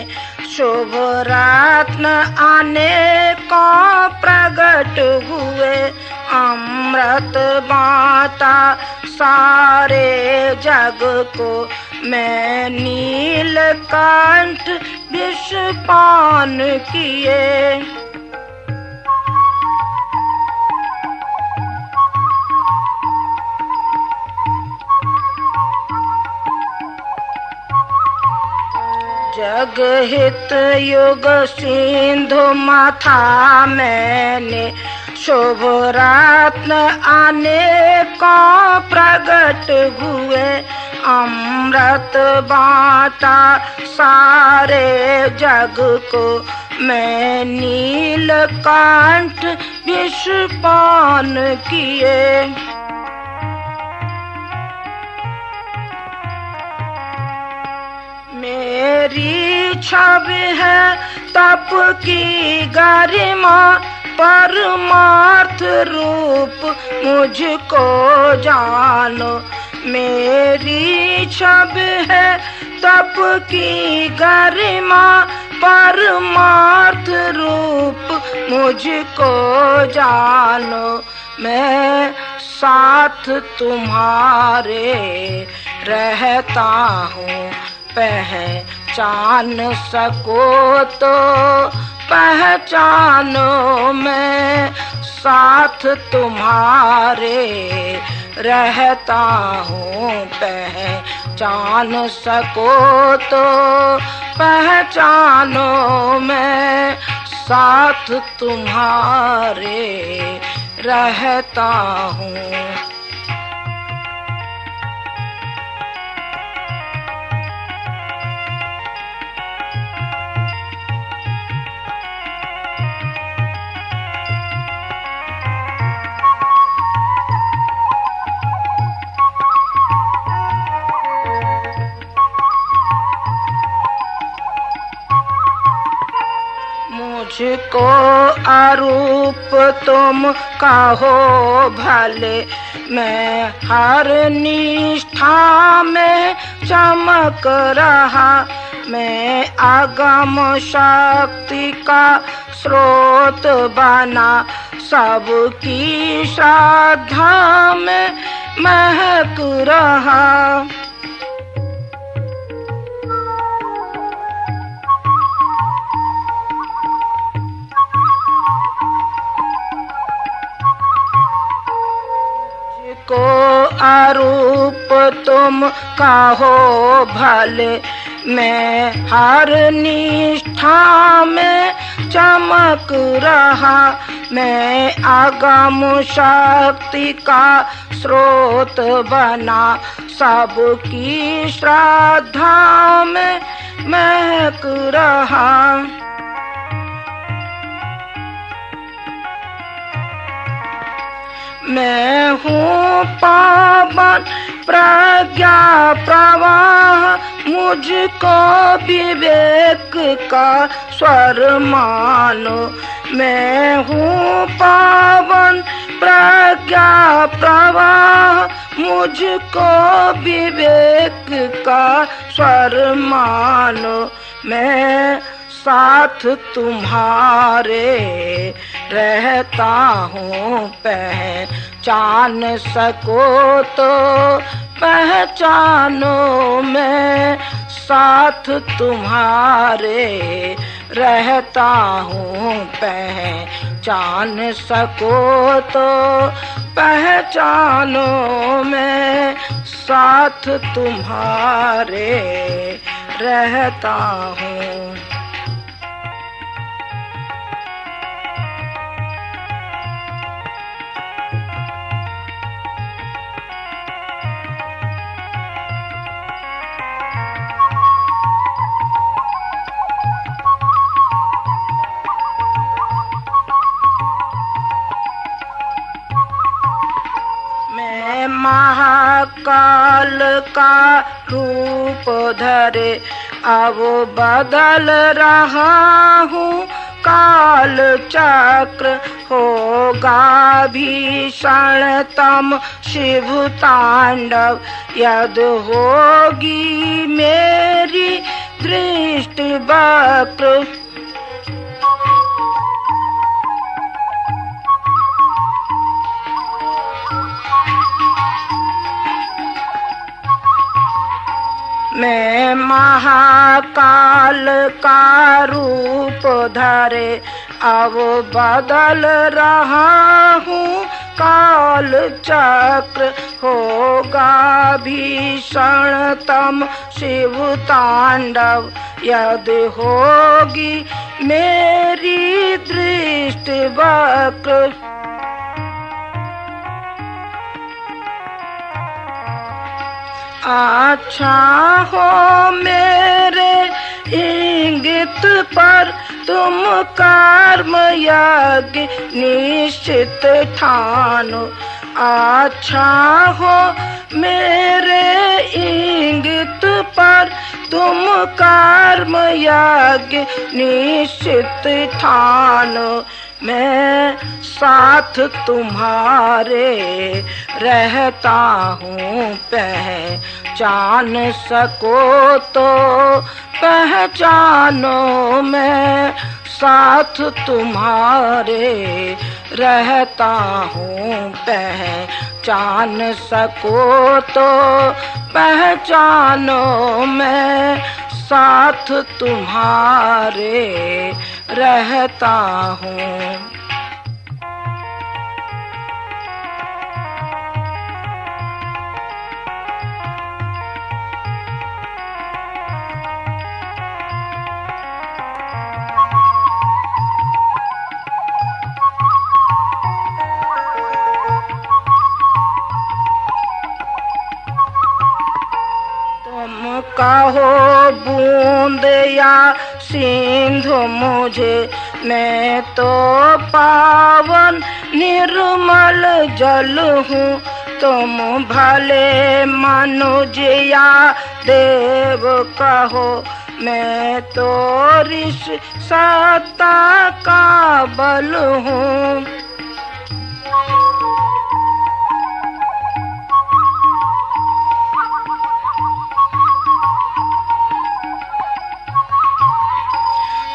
शुभ रत्न आने को प्रगट हुए। अमृत बांटा सारे जग को, मैं नीलकंठ विष पान किए। जग हित युग सिंधु माथा मैंने, शुभ रत्न आने को प्रगट हुए। अमृत बांटा सारे जग को, मैं नीलकंठ विष पान किए। मेरी छवि है तप की गरिमा, परमार्थ रूप मुझको जानो। मेरी छवि है तप की गरिमा, परमार्थ रूप मुझको जानो। मैं साथ तुम्हारे रहता हूँ, पहचान सको तो पहचानो, मैं साथ तुम्हारे रहता हूँ। पहचान सको तो पहचानो, मैं साथ तुम्हारे रहता हूँ। रूप तुम कहो भले, मैं हर निष्ठा में चमक रहा। मैं आगम शक्ति का स्रोत बना, सबकी श्रद्धा में महक रहा। को अरूप तुम कहो भले, मैं हर निष्ठा में चमक रहा। मैं आगम शक्ति का स्रोत बना, सबकी श्रद्धा में महक रहा। मैं हूँ पावन प्रज्ञा प्रवाह, मुझको विवेक का स्वर मानो। मैं हूँ पावन प्रज्ञा प्रवाह, मुझको विवेक का स्वर मानो। मैं साथ तुम्हारे रहता हूँ, पहचान सको तो पहचानो। मैं साथ तुम्हारे रहता हूँ, पहचान सको तो पहचानो। मैं साथ तुम्हारे रहता हूँ। महाकाल का रूप धरे, अब बदल रहा हूँ काल चक्र। होगा भीषणतम शिव तांडव, यद होगी मेरी दृष्टि वक्र। मैं महाकाल का रूप धरे, अब बदल रहा हूँ काल चक्र। होगा भीषणतम शिव तांडव, यद होगी मेरी दृष्टि वक्र। अच्छा हो मेरे इंगित पर तुम कर्म यज्ञ निश्चित ठानो। अच्छा हो मेरे इंगित पर तुम कर्म यज्ञ निश्चित ठानो। मैं साथ तुम्हारे रहता हूँ, पहचान सको तो पहचानो। मैं साथ तुम्हारे रहता हूँ, पहचान सको तो पहचानो। मैं साथ तुम्हारे रहता हूँ। कहो बूंद या सिंधु मुझे, मैं तो पावन निर्मल जल हूँ। तुम भले मनुज या देव कहो, मैं तो ऋष सत्ता का बल हूँ।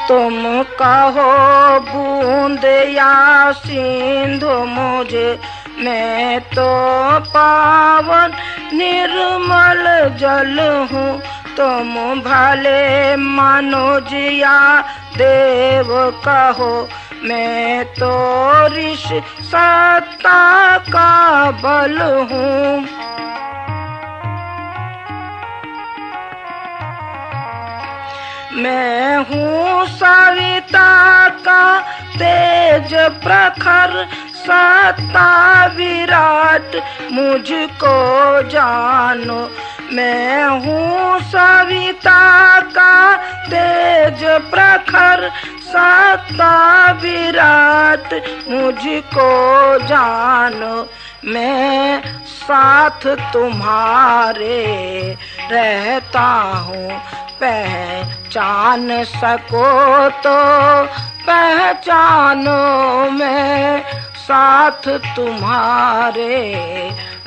तुम कहो बूंद या सिंधु मुझे, मैं तो पावन निर्मल जल हूँ। तुम भले मनुज या देव कहो, मैं तो ऋष सत्ता का बल हूँ। मैं हूँ सविता का तेज प्रखर, सत्ता विराट मुझको जानो। मैं हूँ सविता का तेज प्रखर, सत्ता विराट मुझको जानो। मैं साथ तुम्हारे रहता हूँ, पहचान सको तो पहचानो। मैं साथ तुम्हारे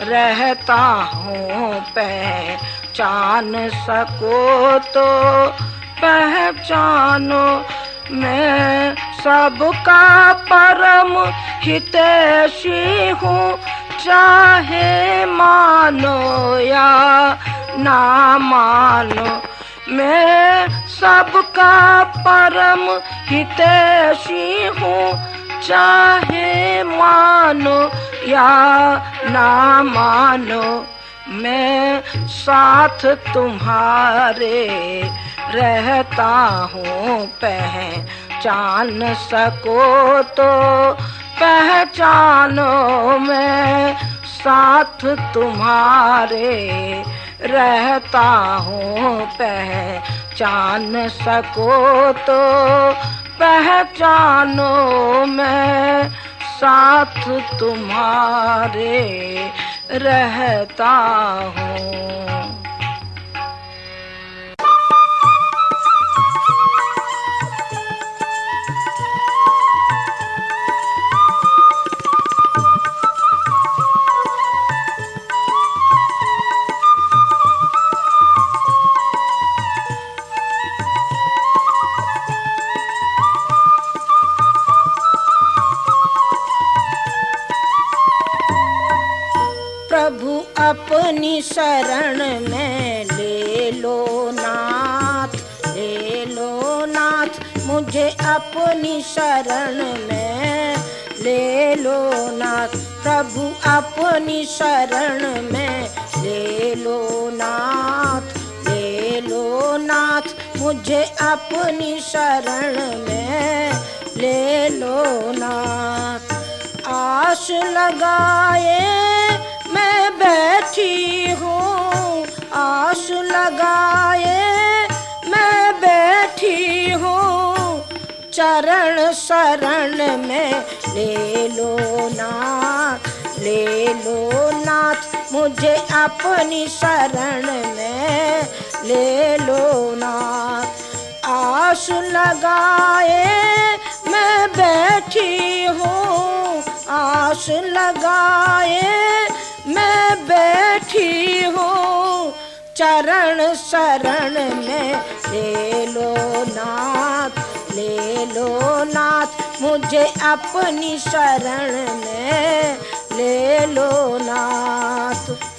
रहता हूँ, पहचान सको तो पहचानो। मैं सबका परम हितैषी हूँ, चाहे मानो या ना मानो। मैं सबका परम हितैषी हूँ, चाहे मानो या ना मानो। मैं साथ तुम्हारे रहता हूँ, पहचान सको तो पहचानो। मैं साथ तुम्हारे रहता हूँ, पहचान सको तो पहचानो। मैं साथ तुम्हारे रहता हूँ। प्रभु अपनी शरण में ले लो नाथ, ले लो नाथ। मुझे अपनी शरण में ले लो नाथ। प्रभु अपनी शरण में ले लो नाथ, ले लो नाथ। मुझे अपनी शरण में ले लो नाथ। आश लगाए मैं बैठी हूँ, आश लगाए मैं बैठी हूँ। चरण शरण में ले लो नाथ, ले लो नाथ। मुझे अपनी शरण में ले लो नाथ। आश लगाए मैं बैठी हूँ, आश लगाए मैं बैठी हूँ। चरण शरण में ले लो नाथ, ले लो नाथ। मुझे अपनी शरण में ले लो नाथ।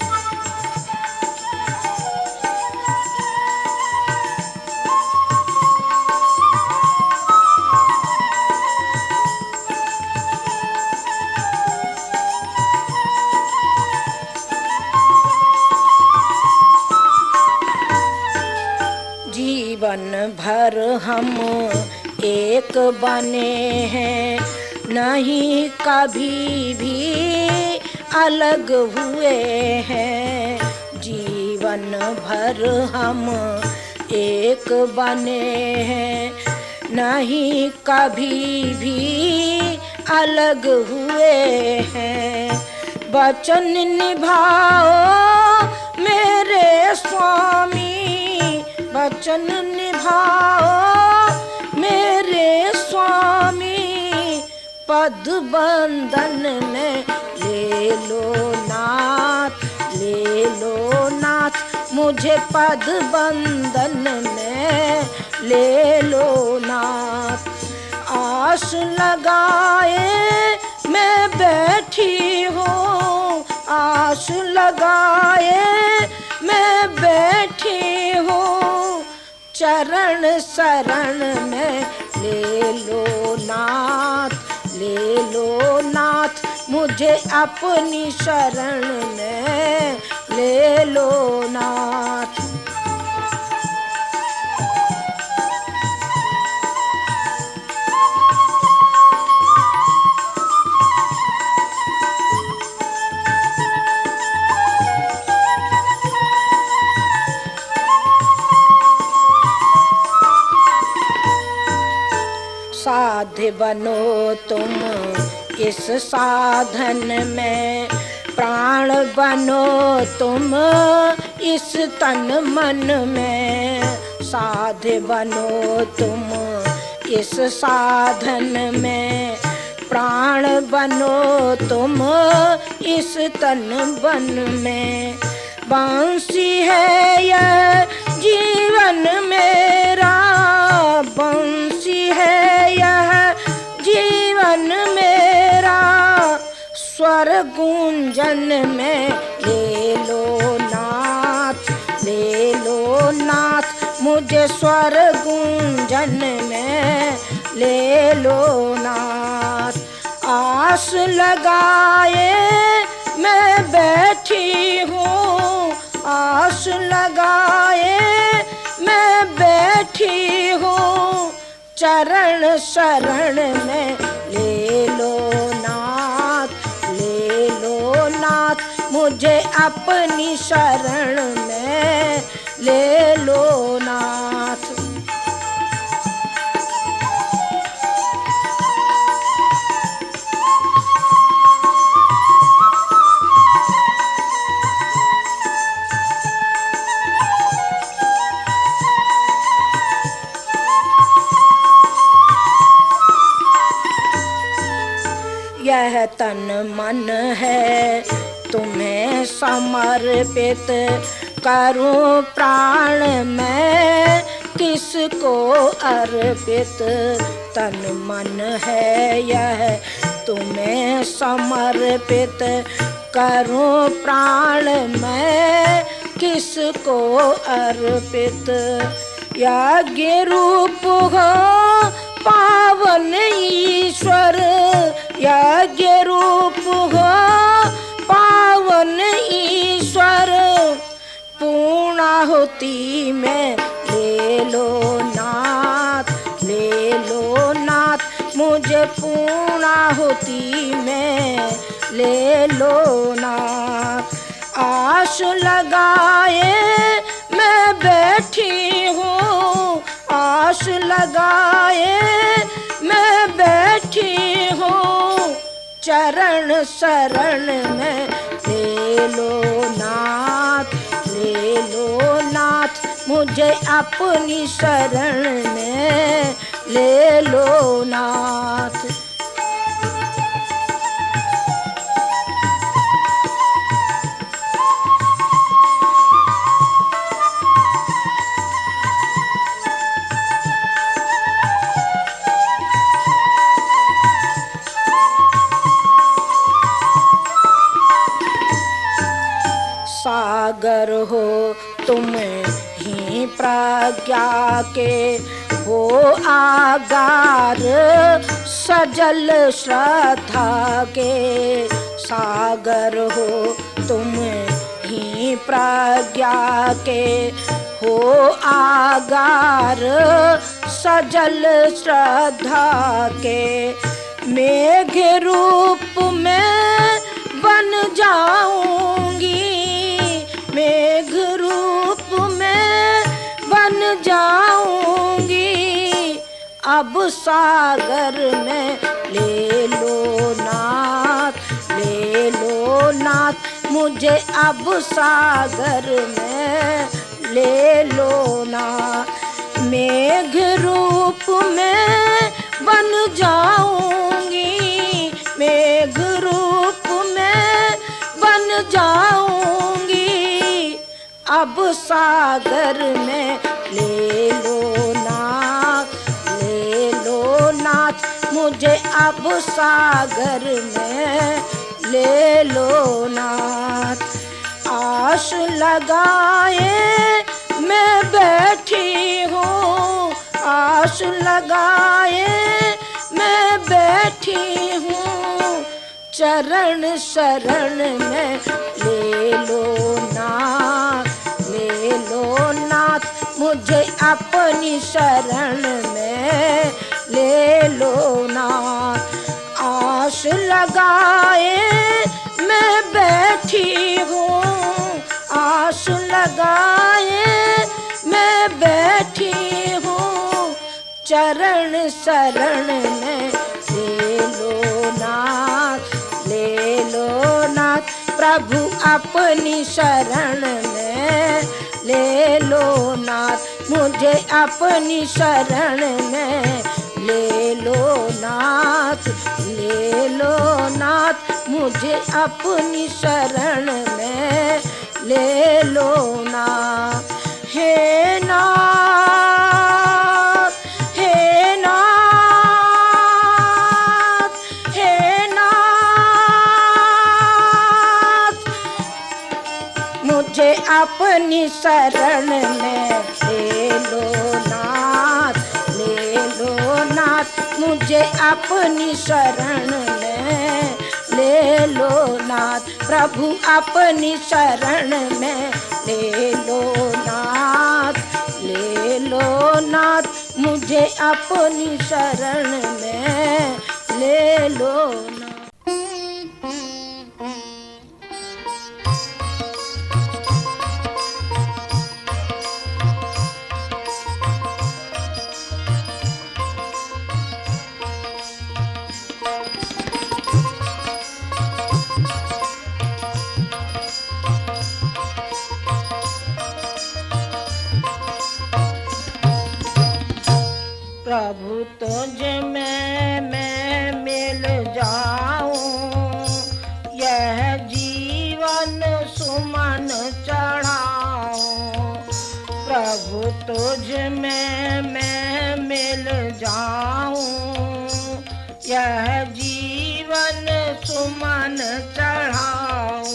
जीवन भर हम एक बने हैं, नहीं कभी भी अलग हुए हैं। जीवन भर हम एक बने हैं, नहीं कभी भी अलग हुए हैं। वचन निभाओ मेरे स्वामी, वचन निभाओ मेरे स्वामी, पद बंधन में ले लो नाथ, ले लो नाथ, मुझे पद बंधन में ले लो नाथ। आस लगाए मैं बैठी हूँ, आस लगाए मैं बैठी हूँ, चरण शरण में ले लो नाथ, ले लो नाथ, मुझे अपनी शरण में ले लो नाथ। साध्य बनो तुम इस साधन में, प्राण बनो तुम इस तन मन में। साध्य बनो तुम इस साधन में, प्राण बनो तुम इस तन मन में। बंसी है यह जीवन मेरा, बंसी है यह जीवन मेरा, स्वर गुंजन में ले लो नाथ, ले लो नाथ, मुझे स्वर गुंजन में ले लो नाथ। आस लगाए मैं बैठी हूँ, आस लगाए मैं बैठी हूँ, चरण शरण में ले लो नाथ, ले लो नाथ, मुझे अपनी शरण में ले लो नाथ। यह तन मन है तुम्हें समर्पित, करूं प्राण मैं किसको अर्पित। तन मन है यह तुम्हें समर्पित, करूं प्राण मैं किसको अर्पित। यज्ञ रूप हो पावन ईश्वर, यज्ञ रूप हो पावन ईश्वर, पूर्णाहुति में ले लो नाथ, ले लो नाथ, मुझे पूर्णाहुति में ले लो नाथ। आस लगाए मैं बैठी हूँ, आस लगाए मैं बैठी हूँ, चरण शरण में ले लो नाथ, ले लो नाथ, मुझे अपनी शरण में ले लो नाथ। सागर हो तुम ही प्रज्ञा के, हो आगार सजल श्रद्धा के। सागर हो तुम ही प्रज्ञा के, हो आगार सजल श्रद्धा के। मेघ रूप में बन जाऊंगी, मेघ रूप में बन जाऊंगी, अब सागर में ले लो नाथ, ले लो नाथ, मुझे अब सागर में ले लो ना। मेघ रूप में बन जाऊंगी, मेघ रूप में बन जाऊंगी, अब सागर में ले लो नाथ, ले लो नाथ मुझे अब सागर में ले लो नाथ। आस लगाए मैं बैठी हूँ, आस लगाए मैं बैठी हूँ, चरण शरण में ले लो नाथ, ले लो नाथ मुझे अपनी शरण में ले लो नाथ। आस लगाए मैं बैठी हूँ, आस लगाए मैं बैठी हूँ, चरण शरण में ले लो नाथ, ले लो नाथ प्रभु अपनी शरण में ले लो नाथ, मुझे अपनी शरण में ले लो नाथ, ले लो नाथ मुझे अपनी शरण में ले लो नाथ। हे नाथ, हे नाथ, हे नाथ मुझे अपनी शरण में ले लो नाथ, ले लो नाथ मुझे अपनी शरण में ले लो नाथ, प्रभु अपनी शरण में ले लो नाथ, ले लो नाथ मुझे अपनी शरण में ले लो नाथ। प्रभु तुझ में मैं मिल जाऊं, यह जीवन सुमन चढ़ाऊं। प्रभु तुझ में मैं मिल जाऊं, यह जीवन सुमन चढ़ाऊं,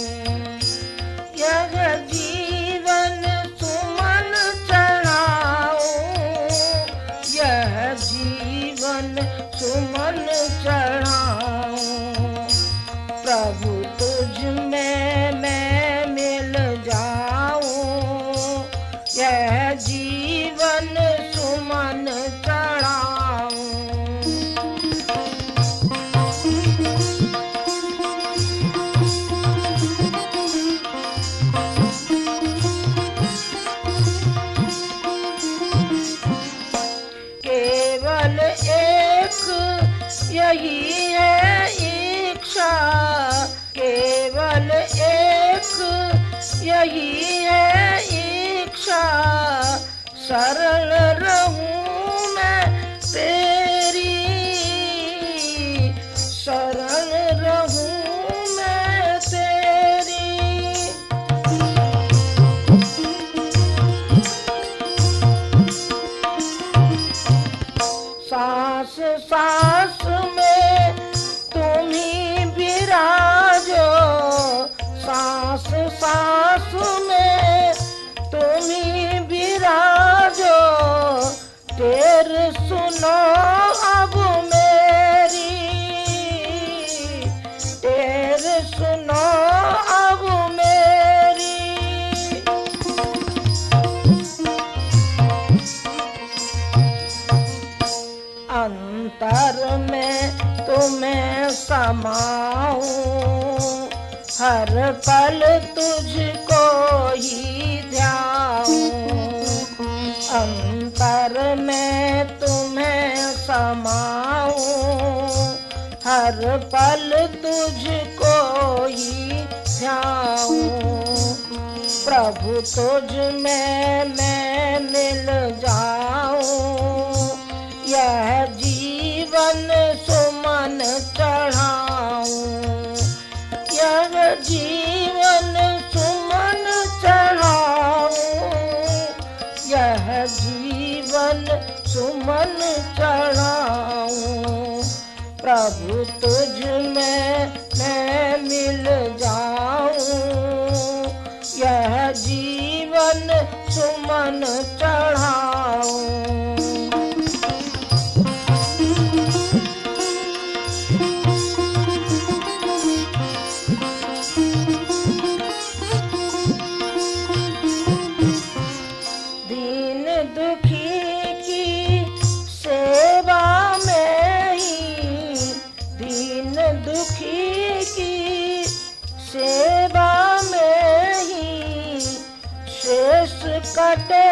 यह जीवन सुमन चढ़ाऊं, यह जीवन सुमन चढ़ाऊं। प्रभु तुझ में मैं मिल जाऊं, यह जीवन सुमन चढ़ाऊं। केवल एक यही है इच्छा, केवल एक यही है इच्छा, शरण रहूं मैं तेरी, शरण रहूं मैं तेरी। सांस सांस में तुम ही विराजो, सांस सांस में तुम ही विराजो, तेर सुनो अब मेरी, तेर सुनो अब मेरी। अंतर में तुम्हें समाऊं, हर पल तुझको ही ध्याऊं। अंतर में तुम्हें समाऊं, हर पल तुझको ही ध्याऊं। प्रभु तुझ में मैं मिल जाऊं, यह जीवन सुमन चढ़ाऊं, यह जीवन सुमन चढ़ाऊं, यह जीवन सुमन चढ़ाऊं। प्रभु तुझ में मैं मिल जाऊं, यह जीवन सुमन चढ़ाऊं। दीन दुखी की सेवा में ही, दीन दुखी की सेवा में ही शेष कटे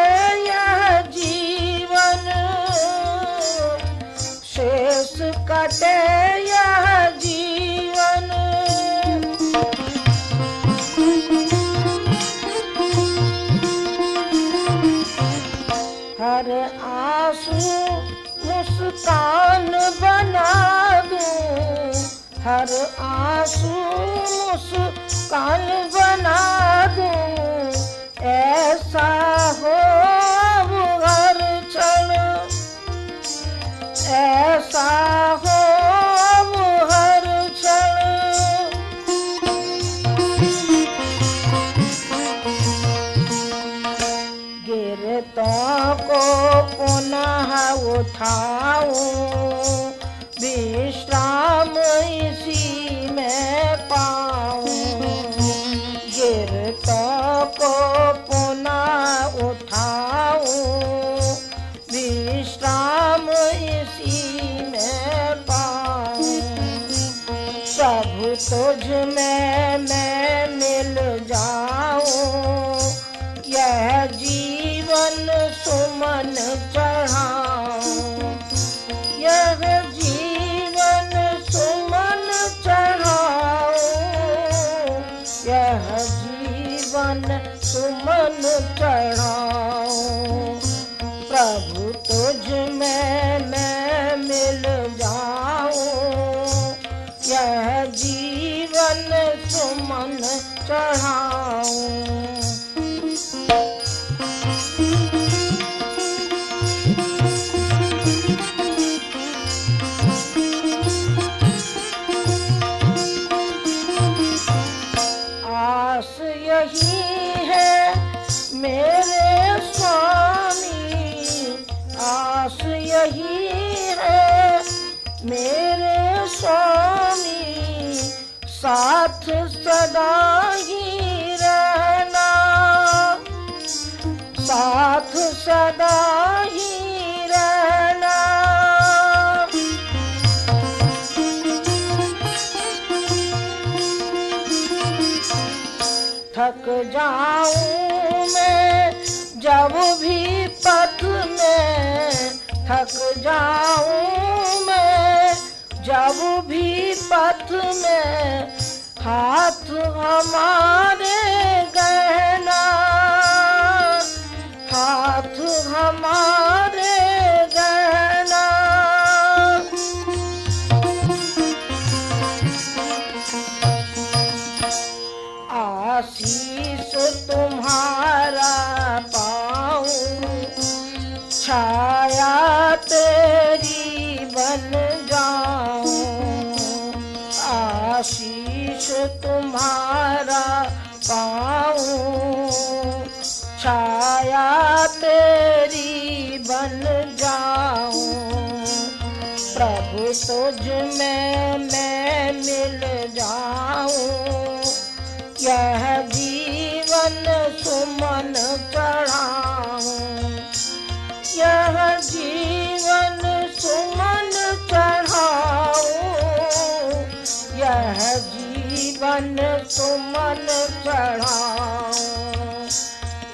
यह जीवन, शेष कटे यह जीवन। हर आंसू मुस्कान बना दूं, हर आंसू मुस्कान बना दूं, ऐसा हो हर क्षण, ऐसा हो हर क्षण। गिरतों को पुनः उठाऊं, विश्राम इसी में पाऊं। गिरतों को पुनः उठाऊं, विश्राम इसी में पाऊं। प्रभु तुझ में मैं मिल जाऊं, यह जीवन सुमन चढ़ाऊं, यह जीवन सुमन चढ़ाऊं, यह जीवन सुमन चढ़ाऊं। प्रभु तुझ में मैं मिल जाऊं, यह जीवन सुमन चढ़ाऊं। आस यही है मेरे स्वामी, आस यही है मेरे स्वामी, साथ सदा ही रहना, साथ सदा ही रहना। थक जाऊं मैं जब भी पथ में, थक जाऊं मैं जब भी पथ में, हाथ हमारे गहना, हाथ हमारे गहना। आशीष तुम्हारा पाऊं, छाया तेरी बन जाऊं। आशीष तुम्हारा पाऊं, छाया तेरी बन जाऊं। प्रभु तुझ में मैं मिल जाऊं, यह जीवन सुमन चढ़ाऊं, यह जीवन सुमन चढ़ाऊं, यह जीवन सुमन चढ़ाऊं,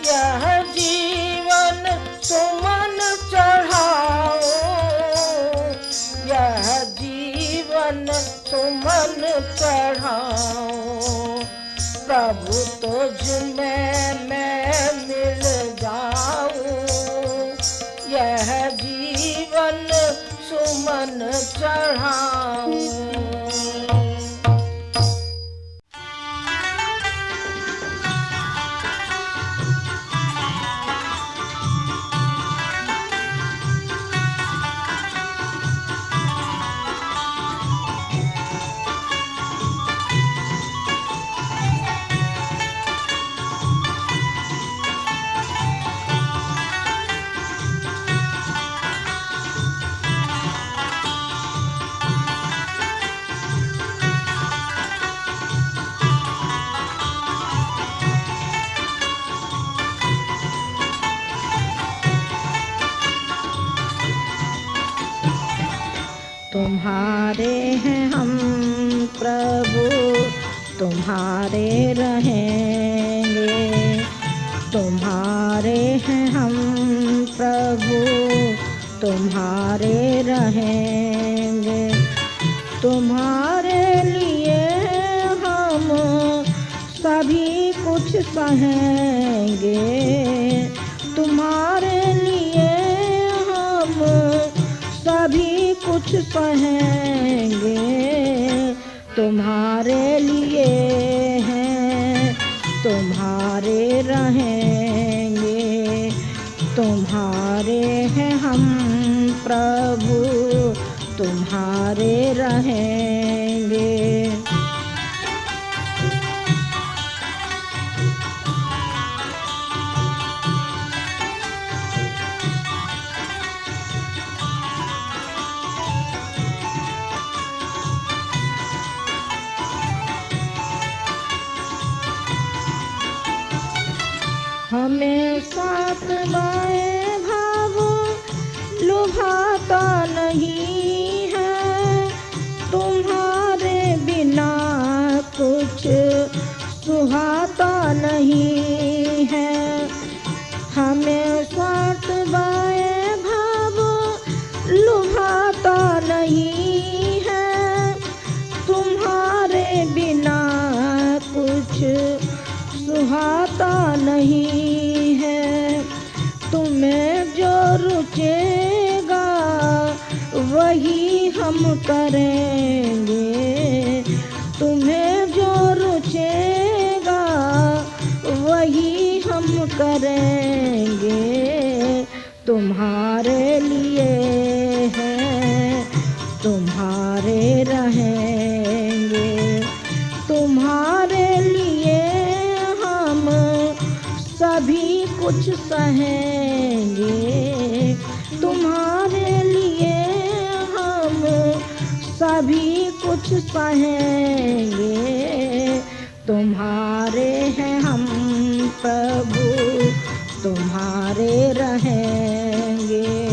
यह जीवन सुमन चढ़ाऊं, यह जीवन सुमन चढ़ाऊं। प्रभु तुझ में मैं चढ़ाऊं। तुम्हारे हैं हम प्रभु, तुम्हारे रहेंगे। तुम्हारे हैं हम प्रभु, तुम्हारे रहेंगे। तुम्हारे लिए हम सभी कुछ सहेंगे। तुम्हारे लिए हम सभी कुछ सहेंगे। तुम्हारे लिए हैं, तुम्हारे रहेंगे। तुम्हारे हैं हम प्रभु, तुम्हारे रहेंगे। हमें साथ बाएं भाव लुभाता नहीं है। तुम्हारे बिना कुछ सुहाता नहीं है। हमें साथ बाएं भाव लुभाता नहीं है। तुम्हारे बिना कुछ सुहाता नहीं है। तुम्हें जो रुचेगा वही हम करेंगे। तुम्हें जो रुचेगा वही हम करेंगे। तुम्हारे लिए है, तुम्हारे रहेंगे। तुम्हारे लिए हम सभी कुछ सहेंगे। तुम्हारे लिए हम सभी कुछ सहेंगे। तुम्हारे हैं हम प्रभु, तुम्हारे रहेंगे।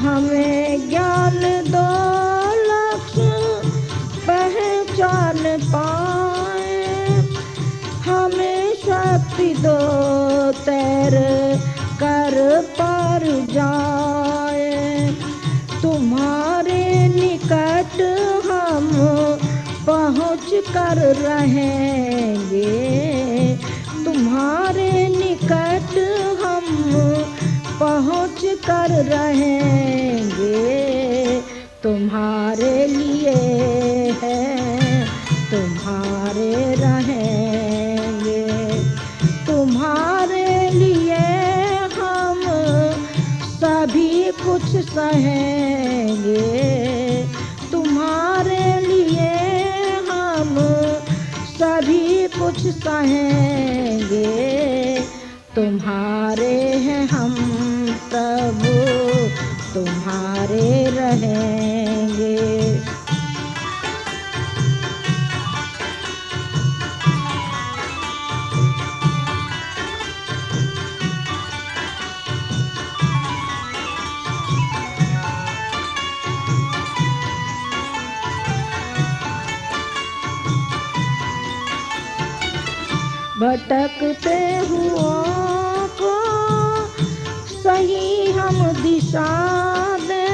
हमें ज्ञान दो, लक्ष्य पहचान पाए। हमें शक्ति दो, तैर कर पार जाए। तुम्हारे निकट हम पहुँच कर रहेंगे। तुम्हारे निकट हम पहुँच कर रहेंगे। तुम्हारे लिए है, तुम्हारे रहेंगे। तुम्हारे लिए हम सभी कुछ सहेंगे। तुम्हारे लिए हम सभी कुछ सहेंगे। तुम्हारे हैं हम प्रभु, तुम्हारे रहेंगे। भटकते हुओं को सही हम दिशा दे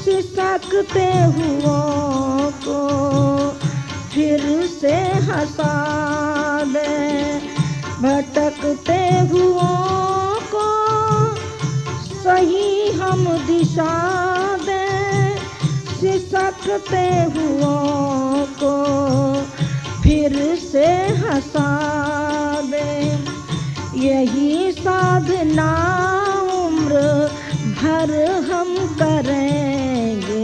सिसकते हुओं को फिर से हंसा दे, भटकते हुओं को सही हम दिशा दे सिसकते हुओं को फिर से हंसा दे। यही साधना उम्र भर हम करेंगे,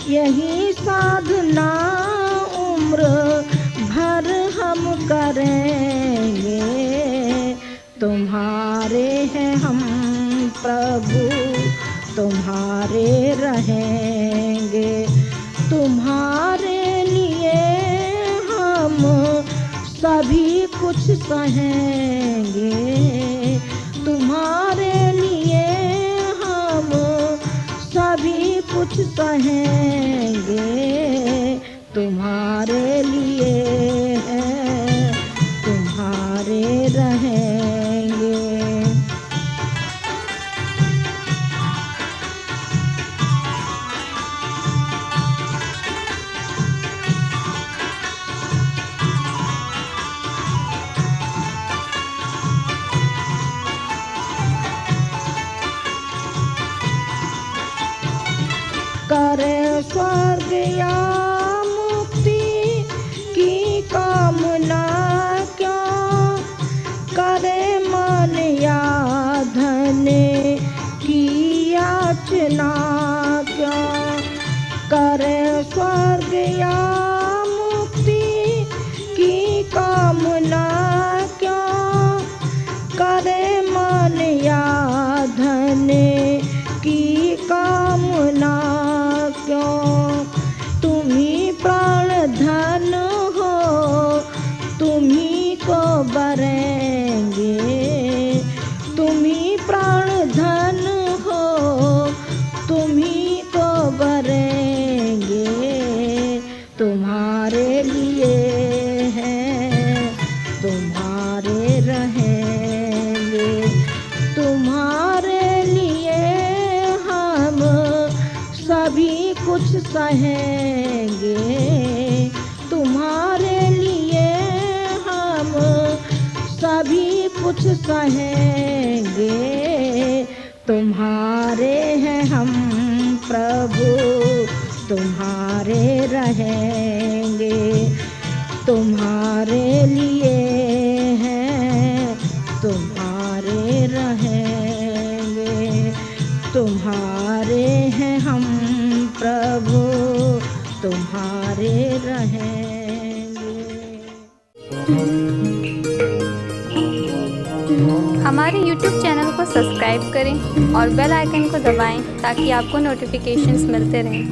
यही साधना उम्र भर हम करेंगे। तुम्हारे हैं हम प्रभु, तुम्हारे रहेंगे, तुम्हारे लिए हम सभी कुछ सहेंगे, तुम्हारे लिए हम सभी कुछ सहेंगे, तुम्हारे लिए हैं, तुम्हारे रहेंगे। करे स्वर्ग या मुक्ति की कामना क्यों, करे मन या धन की याचना क्यों, करे स्वर्ग या मुक्ति की कामना क्यों, करे मन या धन की कामना क्यों। तुम्ही प्राण धन हो, तुम्ही को बरेंगे, तुम्ही प्राण धन हो, तुम्ही को बरेंगे। तुम्हारे लिए हैं, तुम्हारे रहेंगे, तुम्हारे लिए हम सभी कुछ सहेंगे, तुम्हारे लिए हम सभी कुछ सहेंगे। तुम्हारे हैं हम प्रभु, तुम्हारे रहेंगे, तुम्हारे लिए हैं, तुम्हारे रहेंगे, तुम्हारे हैं हम प्रभु, तुम्हारे रहेंगे। हमारे YouTube चैनल को सब्सक्राइब करें और बेल आइकन को दबाएं ताकि आपको नोटिफिकेशंस मिलते रहें।